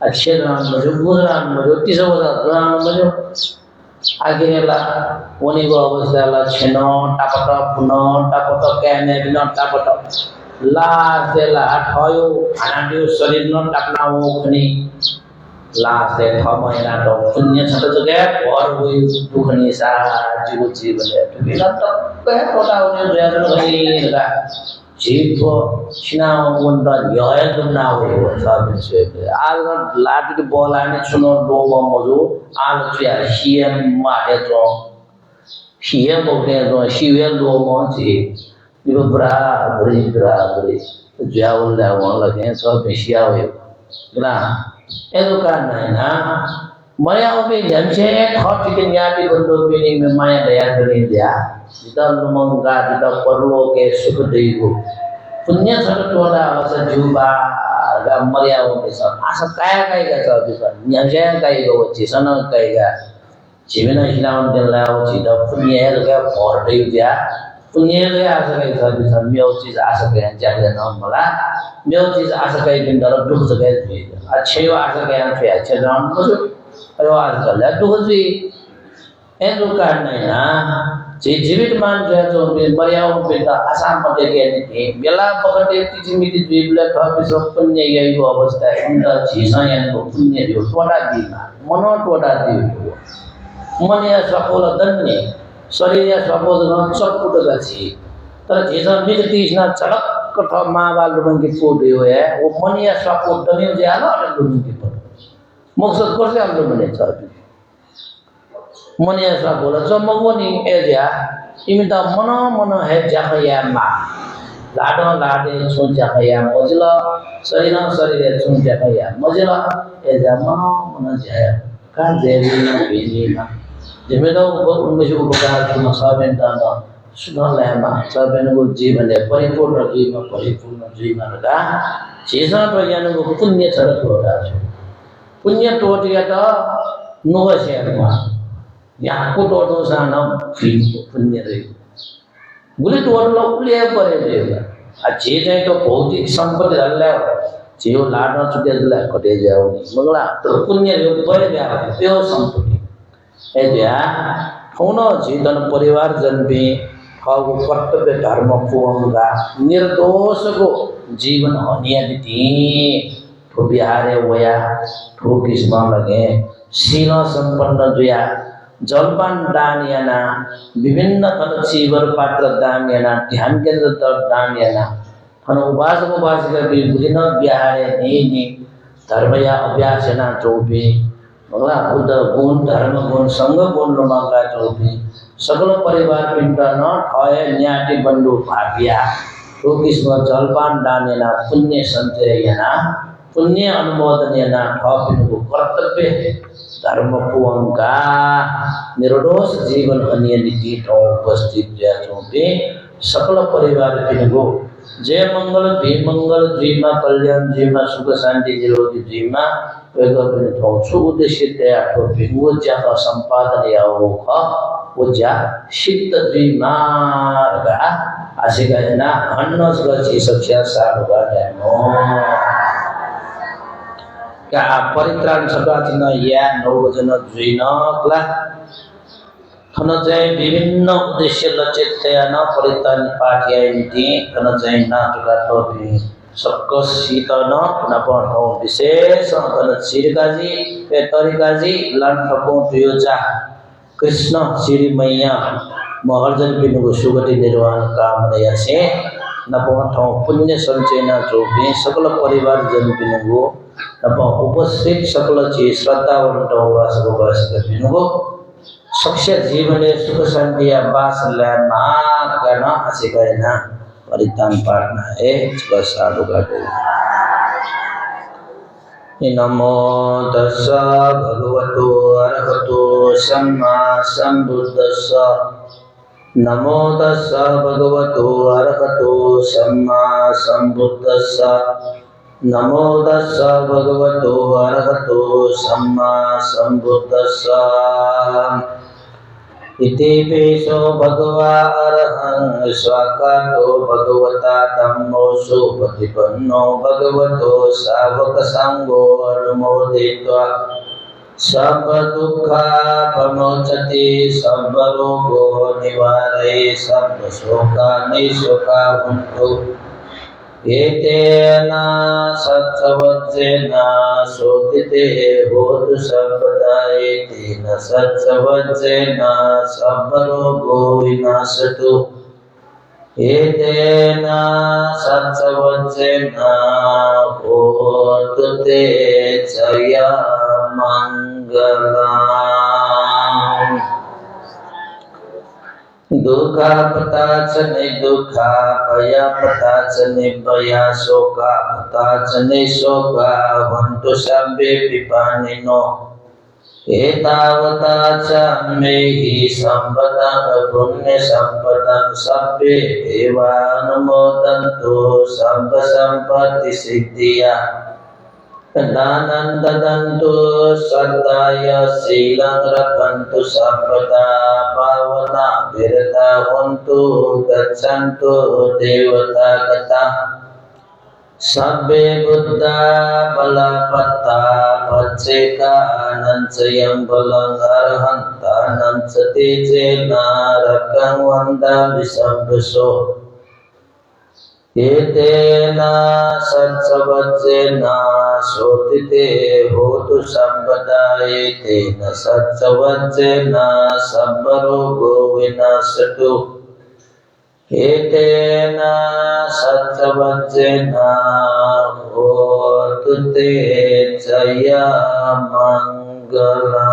asyik orang maju, bukan maju, tisawasa orang maju. Akhirnya woni go abasala cheno tapato kene bino tapato la thoyo anandu sharir no tapna wo khani la se thamaya to punya chata jage or we dukhani sa jibu jibale to bina to ke toda woni real khani da jibo china wonda yoya dumna wo sabe se alga lati bola ne chuno do mozo al chia hiem ma de to hiem bo de to hiwe lo mo ji dibo bra bri jawul la won la ke so be shia we gla eduka na maya obe jamche thot ke nyati bondo be ni me maya daya kare dia kita lumangga kita perlu ke sukadeigo punya satu toda asa juba ga maya obe sa asa kaya ga sa bisa nyangja kaya go chisana kaya ga chimena hinaun den lao chida punya ga por dei dia punya ga asa kaya sa bisa myo chis asa kaya jagya no mala myo chis asa kaya bin dara dukh sa kaya dei अच्छे वाला क्या है अच्छे जान को परिवार का लड्डू जी in रुका नहीं ना जीवित मान जो तो मरियाओं पे ता आसाम पते के नहीं बेला पकड़े तीजी मिटी द्वीपले तो पिसो पुण्य यही वो अवस्था है उनका जीसा यानी वो पुण्य जो टोटा दी मनो टोटा दी मन या सपोला दन्ने शरीर या सपोज न सब कुछ गछि तर जेसन मिगतीसना चड़क कथा माबाल रुमंगी पोडियो है वो मनिया स्वापो दनियो जे आलो अटल रुमंगी पर मकसद करसे आलो मने चाबी मनिया स्वापोला जमगोनी एजा इमिता मनो है जाखया मा लाडो लाडे छुन जाखया मजला शरीर छुन जाखया मजला एजा मनो जाया का जेलीना बेलीना जिमेदो उनमें उपकार की मसाबेंता ना सुनलामा सबैको जीवन परिपूर्ण जीवन का जेसा प्रज्ञानको पुण्य छरक होता छ पुण्य टोटिया त नोसेरमा यहाँको टोटो सानो पुण्य रे गुली टोटो उले परे देला आ जे चाहिँ तो भौतिक सम्पत्ति हल्ला जे हो लाड्न चुकेला कटे जाओ मगला तो पुण्य यो परे गया त्यो सम्पत्ति एजा फोन जीवन परिवार जन्मे खाओ कर्तव्य धर्म पुंगा निर्दोष को जीवन अनियमिती ठो बिहारे वया ठो किस्म लगे शील संपन्न जुया जलपान दान याना विभिन्न थन चीवर पात्र दान याना ध्यान केंद्र तर दान याना थन उपासका विभिन्न बिहारे नि धर्मया अभ्यास याना चौबी मगला बुद्ध गुण धर्म गुण संग गुण लमाका चौबी सकल परिवार पिंड न ठय न्याटी बंधु भाग्या तो किस्म जलपान दानेना पुण्य संचयना पुण्य अनुमोदनेना ठपिनुको कर्तव्य धर्म पुंगा निर्दोष जीवन अनियमिती ठौ उपस्थित ज्याचोबे सकल परिवार पिनुको जय मंगल विमंगल जीवमा कल्याण जीवमा सुख शान्ति निरोगी जीवमा वेगपिनु ठौ छु उद्देश्य त्या ठो भिंगो ज्याका सम्पादन याओ ख उज्या सिद्ध द्विमार्गा आशिकाजना अन्नस गछि सख्या सारुगा नो का परित्राण सकाचिन या नौजन जुइन क्ला खन चाहिँ विभिन्न उद्देश्य लक्ष्य त्यन परित्राण पाठ्याइन्ति खन चाहिँ नाटका टोपी सक्क सीतन नपठौ विशेष खन सिरकाजी ए तरिकाजी लन्ठको तुयोचा कृष्ण श्री मैया महर्जन पिनुको सुगति निर्वाण कामना से नपठौ पुण्य संचयना चौबे सकल परिवार जन पिनुको नप उपस्थित सकल ची श्रद्धावन्त वासको पिनुको सक्ष जीवने सुख शांति बास ल्यामा गर्न आशिकायना परितान पाठना है साधु गाटे नमो तस्सा भगवतो अरहतो सम्मा सम्बुद्धस्सा नमो तस्सा भगवतो अरहतो सम्मा सम्बुद्धस्सा नमो तस्सा भगवतो अरहतो सम्मा सम्बुद्धस्सा इति पेशो भगवा अरहं स्वाकातो भगवता धम्मो सुपतिपन्नो भगवतो सावक संगो अनुमोदित्वा सब दुःखापमोचति सब रोगो निवारये सब शोकानिशोकाहुन्तु एतेन सत्सवज्जेन शोधिते होतु सर्वदा एतेन सत्सवज्जेन सर्वरोगो विनाशतु एतेन सत्सवज्जेन होतु ते जयमङ्गलम् दुखा पताच दुखा भया पताच भया शोका पताच शोका वन्तु सर्वे पिपानिनो एतावता च मेहि सम्पदं पुण्य सम्पदं सर्वे देवानुमोदन्तु सर्व सम्पत्ति सिद्धिया दानं ददन्तु श्रद्धाय शीलं रक्षन्तु सर्वदा पावना विरता हन्तु गच्छन्तु देवता गता सर्वे बुद्धा बलपत्ता पच्चेकानञ्चयं बलं अर्हन्तानं च तेजेन रकं वन्दामि सर्वशो एतेन सत्सवज्जेन शोधिते होतु सर्वदा एतेन सत्सवज्जेन सर्वरोगो विनाशतु Etena sattavajjena hotu te jaya mangala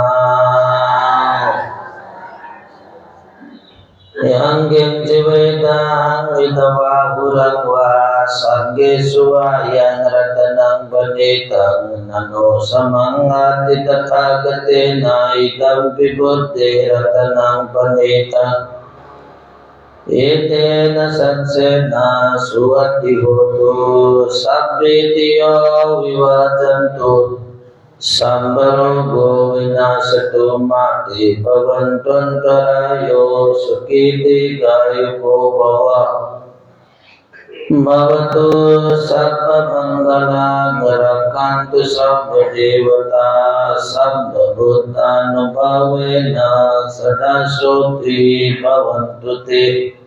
Yanggim jivedang vidava hurangva sargesua yang ratanang bandetang nano samangati tathagatena idam vibhuddhe ratanang bandetang Etena satsena suati hotu sabbetiyo vivajantu Sambaro vinasato mati bhavantvantarayo sukiti gayuko bhava Bhavatu sabba mangala garakantu sabba devata sabba bhutanubhavena sadasoti bhavantu te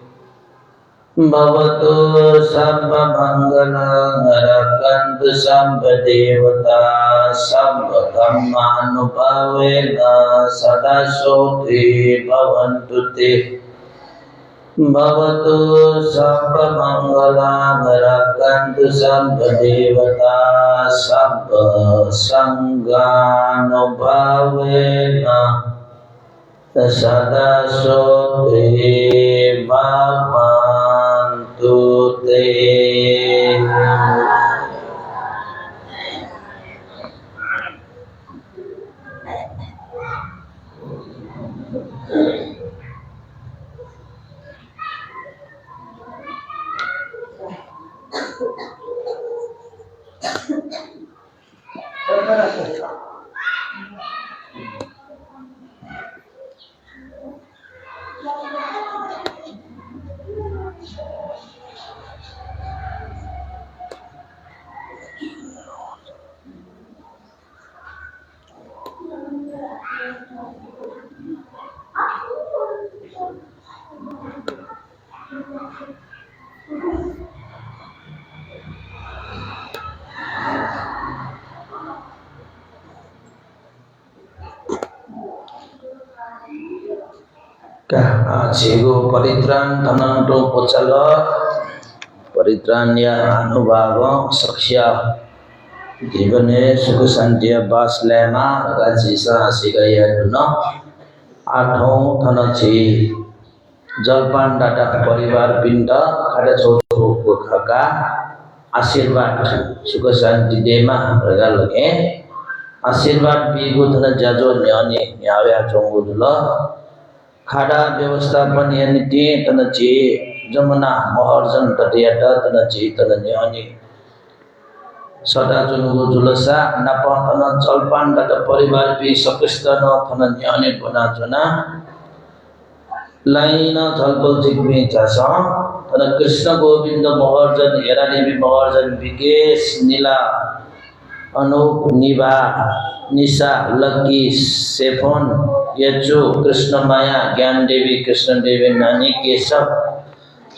Bhavatu sabba mangala garakantu sabba devata sabba dhammanubhavena sadasoti bhavantu te Bhavatu sabba mangala garakantu sabba devata sabba sanghanubhavena sadasoti bhavantu te Jigo paritran tananto pocala paritran ya anubhava saksya jivane sukh santiya bas lema gajisa sigaya duna athau thanachi jalpan dada parivar pinda kada chocho khaka आशीर्वाद सुख शांति देमा प्रगाल लगे आशीर्वाद बिगु थना जाजो न्यानी न्याव्या चोंगु दुल खाड़ा व्यवस्थापन यानी ती तना ची जमुना महर्जन तटियाट तना ची तना न्यानी सदा चोंगु जुलसा नपा तना चलपान दत परिवार पि सकृष्टन थना न्यानी बना जना लाइन थलपल जिग्मी चासा तन कृष्ण गोविंद महर्जन हेरादेवी महर्जन विकेश नीला अनूप निभा निशा लकी सेफोन यजु कृष्ण माया ज्ञान देवी कृष्ण देवी नानी केशव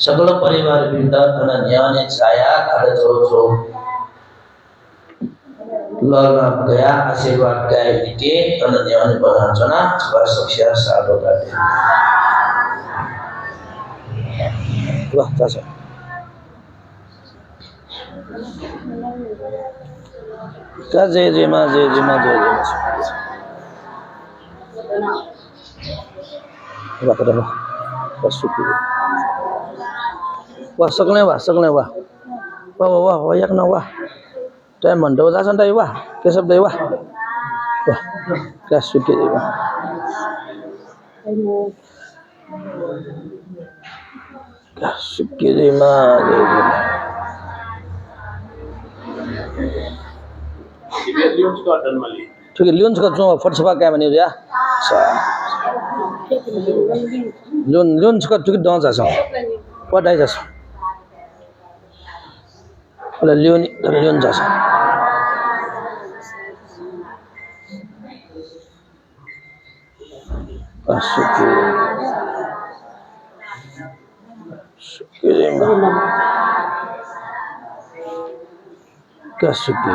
सकल परिवार वृंद तन न्याने छाया खड़ छो लगा गया आशीर्वाद गया नीति तन न्याने बनाचना छवा सख्या साधो गाते Wah, tas. Tas je ma. Wah, kada wah. Pasuki. Wah, sakne wah. Wah, yak na wah. Tay mandau da san dai wah. Kesab dai wah. Wah, pasuki dai wah. Syukiri ma ठीक है Leone का जो फट छपा क्या बने या Leone का ठीक डांस आसा व्हाट डाइस आसा वाला लियोन जासा क्या शुक्र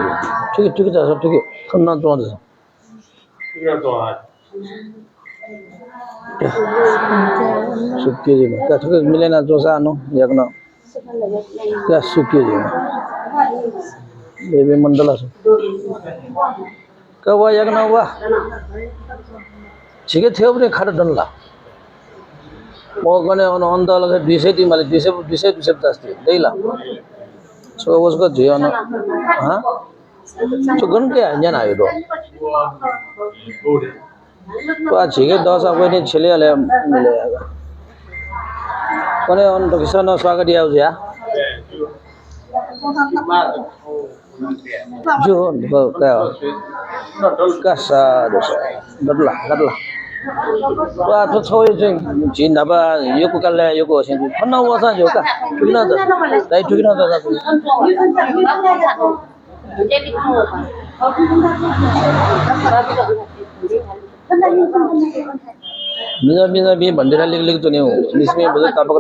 ठीक है सब ठीक है खन्ना तो आ Suki je. Ka thuk milena dosa no yakna. Ka suki je. Devi mandala su. Ka wa yakna wa. Chige theobre khada danla. Mo gane on the lage 200 mali 200 dasti deila. So उसको जियो ना हाँ तो gun क्या है जाना है तो आज ही के 10 आपको नहीं चले आले मिलेगा कौन है उन तो किसान ने स्वागत दिया उसे यार जो क्या कैसा दोस्त गदला तो आप तो छोड़ चुके जिन नबा यो को कल यो को सेंचुरी फन्ना हुआ था जो का कितना था ताई कितना था मिजा भी बंदेरा लिख तो नहीं हूँ इसमें बहुत तापक तो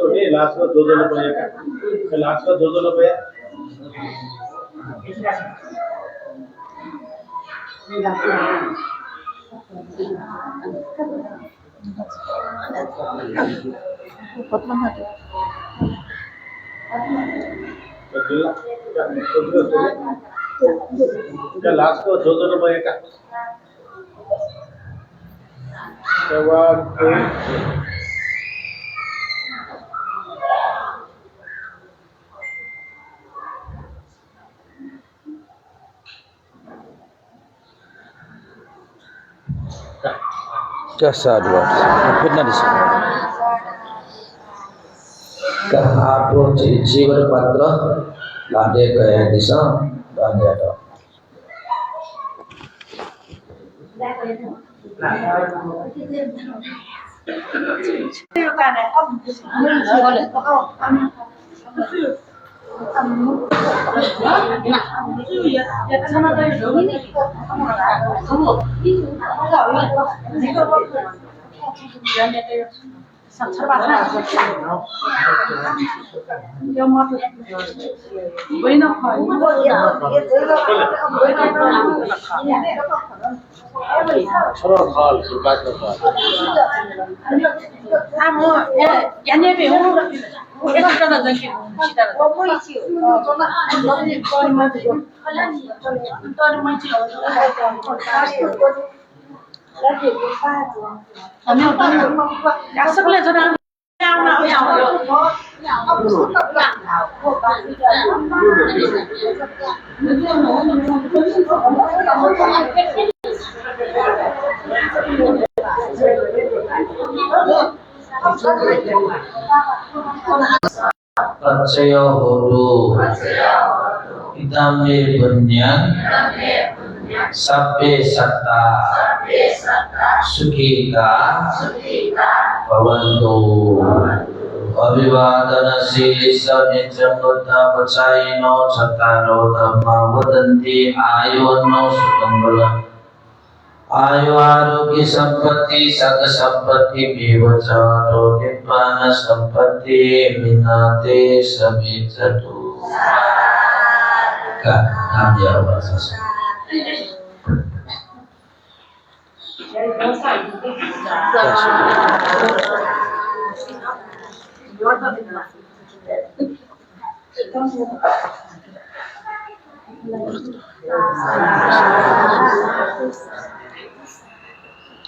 नहीं लास्ट का 2 रुपये का लास्ट का 2 रुपये क्या लास्ट को 2 रुपये का कैसा दो कितना दिस का आप जीवन पात्र लादे गए दिशा लादे तो Percaya hodu idame bunyan sabbe satta sukita bhavantu abhivadana silisa nityamutta pacayino cattaro dhamma vadanti ayuvanno sukambala आयु आरोग्य संपत्ति सग संपत्ति विवचारो निब्बान संपत्ति मिनाते सभी चतु का नाम दिया बस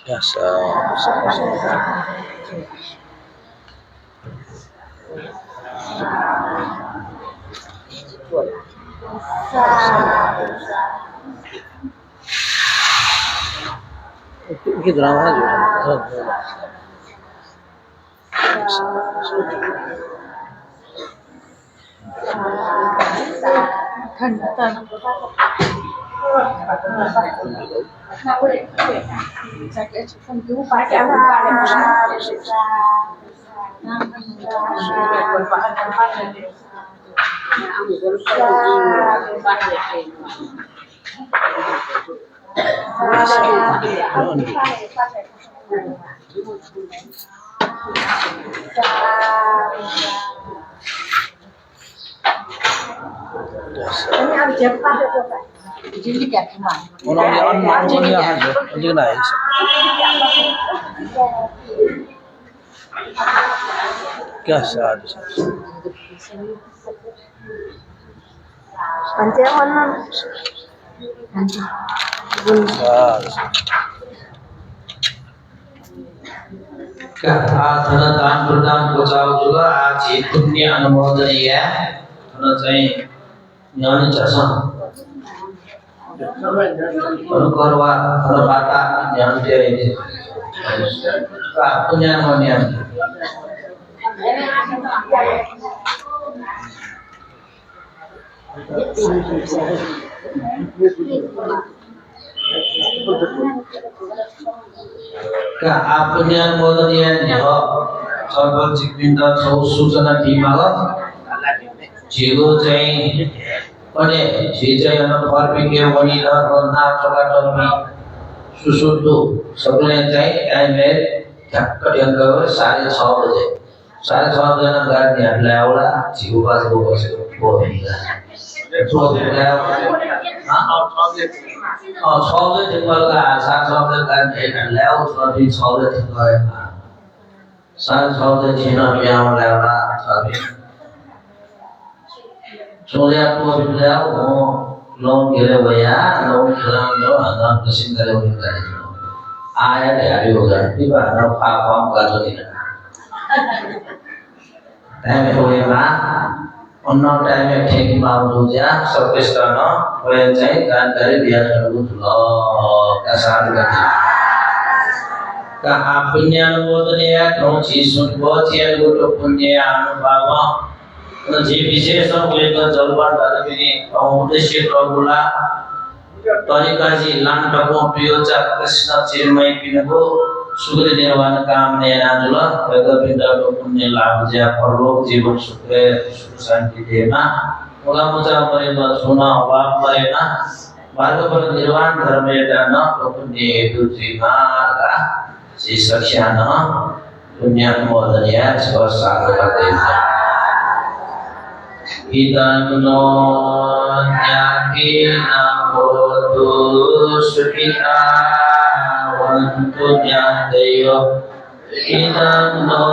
Biasa. Ini drama aja. क्या साधु साधु दान प्रदान बचाव juga aji punya अनुमोदनीय हुन चाहिँ ज्ञानी छ परवा परवाता ज्ञान चाहिँ का पुण्य अनुमोदनीय का पुण्य अनुमोदनीय हो सर्वजिक पिण्ड छौ सूचना टिमाल जिगो चाहिँ पनि चाहिँ अन फर्पिके वनी र ना चलाटमी सुसुदु सबले चाहिँ टाइमले ठ्याक्क ढङ्ग 6:30 बजे 6:30 जना गाडीहरुलाई आउला जिगो बाजको बसेको बोलिला छौले टिम्बलका 7:30 गाडीहरुलाई आउँछ 6:30 गएमा 6:30 छिन ब्याउलाई आउला छबी सोल्या को बिलाउ लोन गेले भया लोन खेलाउँदो अन कसिन गरे उनी गरे आया ढाडी हो गए ती बाना फाम गर्छ नि टाइम होएमा अन्ना टाइम ठेकीमा आउँछु ज्या सर्भिस गर्न भए चाहिँ जानकारी दिया गर्नु ल का साथ गर्छ का पुण्य अनुमोदनीय क्रौची सुनको चिया गोटो पुण्य अनुभाव जे विशेष उयोको जलपान पनि उद्देश्य प्रभुला तरिकाजी लान्टको प्रियोचा कृष्ण चिरमय पिनको सुखले निर्वाण काम नेनाजुल भगवन्त पुण्य लाभ ज्या परलोक जीवन सुख शान्ति देमा मुला मुचा मरेमा सुना वाप मरेमा मार्ग पर निर्वाण धर्म एउटा न पुण्य हेतु जीवाका श्री सख्यान पुण्य अनुमोदनीय छ साधु गर्दै Idano nyakina bodu sukita wantu nyadeyo Idano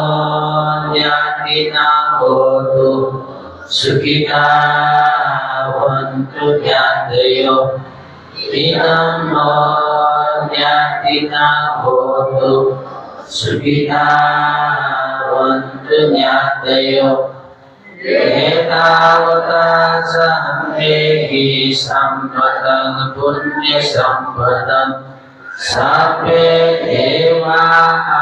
nyakina bodu sukita wantu nyadeyo Idano nyakina bodu sukita wantu nyadeyo Etawata sampehi sampatan punya sampatan Sape dewa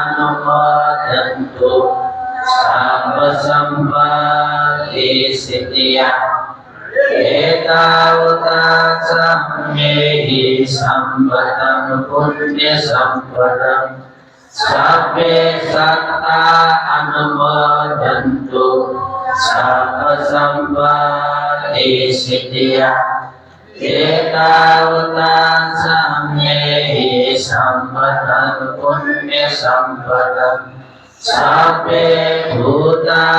anumodantu Sampa sampati siddhya Etawata sampehi sampatan punya sampatan Sape satta anumodantu Sama sampati siddhya Etawata sampehi sampatan punya sampatan Sape bhuta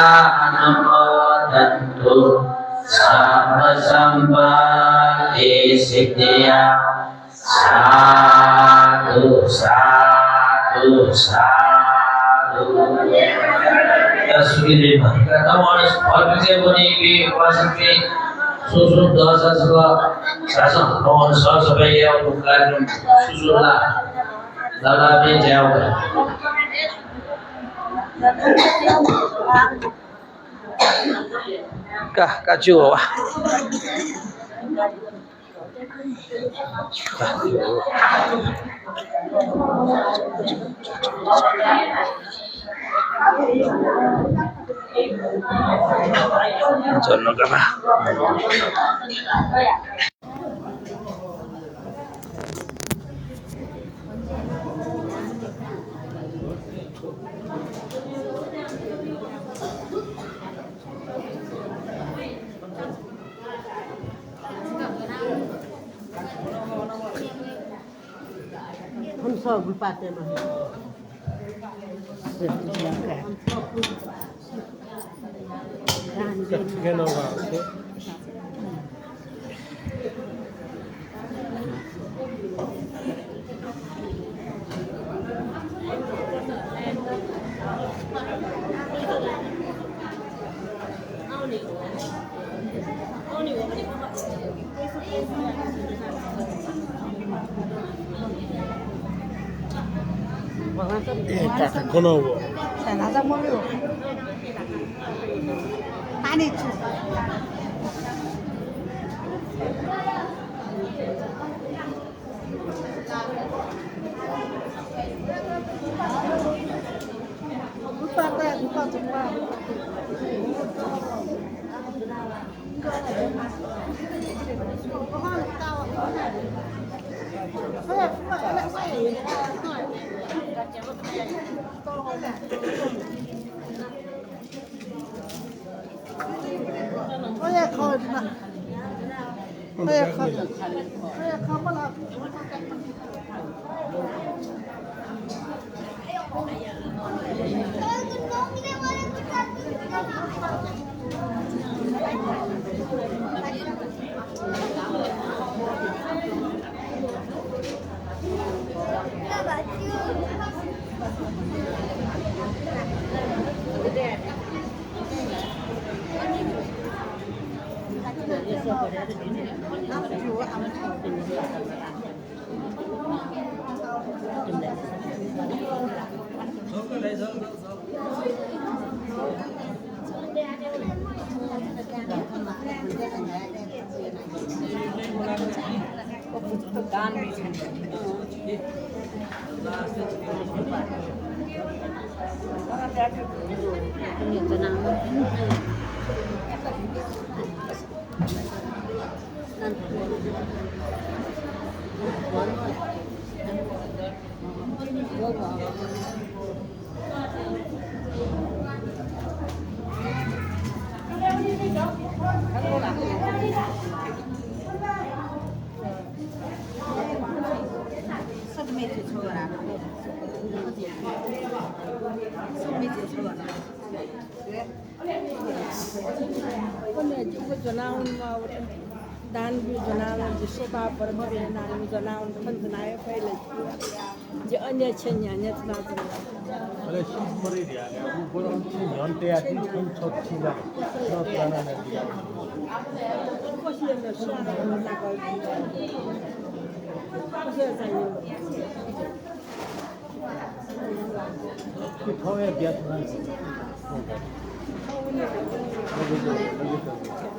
anumodantu Sama sampati siddhya Sadhu sadhu sadhu सुविधे कथा मानस फर्पिके पनि के उपासकले सुसु 10 को शासन भवन सबै यो कार्यक्रम सुसुला दादा पे जाओ का जो वा Jono kapa. Không sợ bị phạt tiền mà. 나자 먹어요. 많이 주. 오빠가 오빠 정말. Oye, corna. Oye, corna. Oye, corna. Dan bi janawan di soba bermeri nari janawan kan jenaya payah je anya cenya nya janawan. Kalau sih meri dia, aku kurang sih nyonte hati pun cot sila, cot tanah nanti. Kau sih nak suara nak kau. Kau sih saya. Kau yang biasa ni.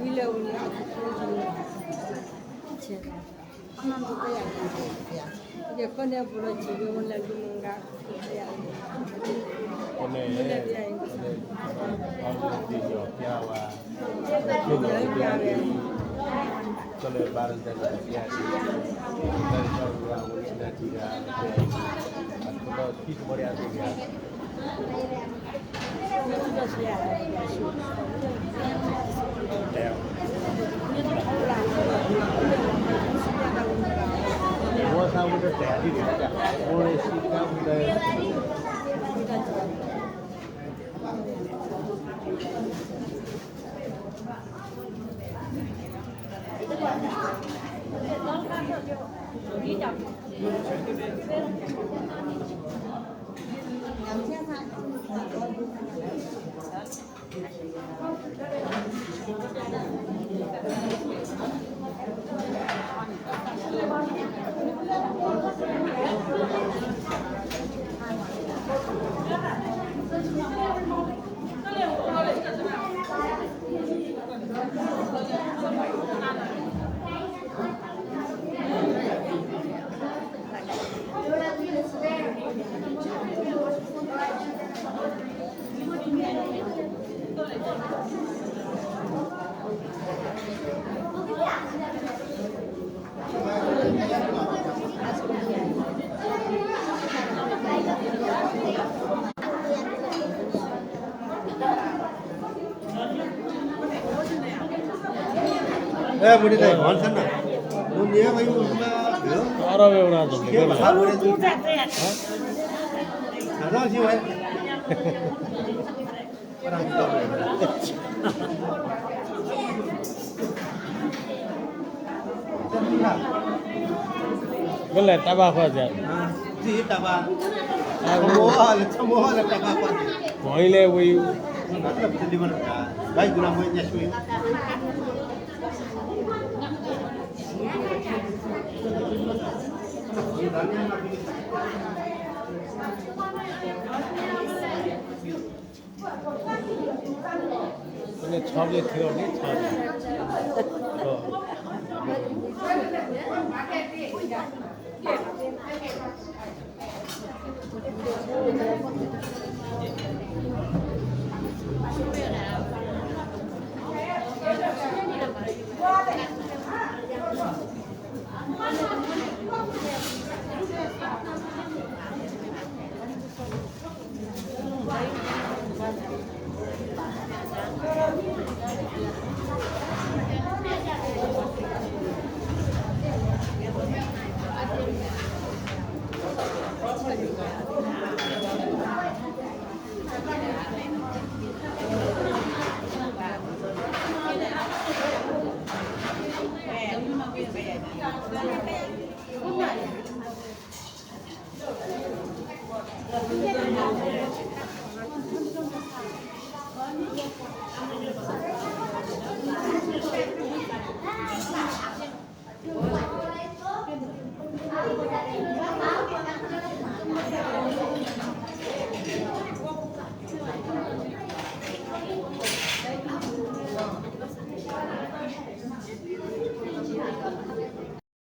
Bila uni aku 하나도 빼야 돼. 이제 꺼내 불어 지금은 내가 빼야 돼. 오늘 아무리 뒤져 피아와 kalau barang dari dia dari orang ulis dan juga atau kita boleh ada dia Gua sama udah tadi dia mulai sikap udah ए मुडी त भन्छन् न दुनिया भाइ उसमा भयो अरब एउटा छ के भाषा बोले दादा जी भाइ बेला ताबाखो छ जी तबा मोह ले तबा को मैले उयो मतलब दिल्ली में भाई गुलाम भाई जसवी अनि छले थियो नि छ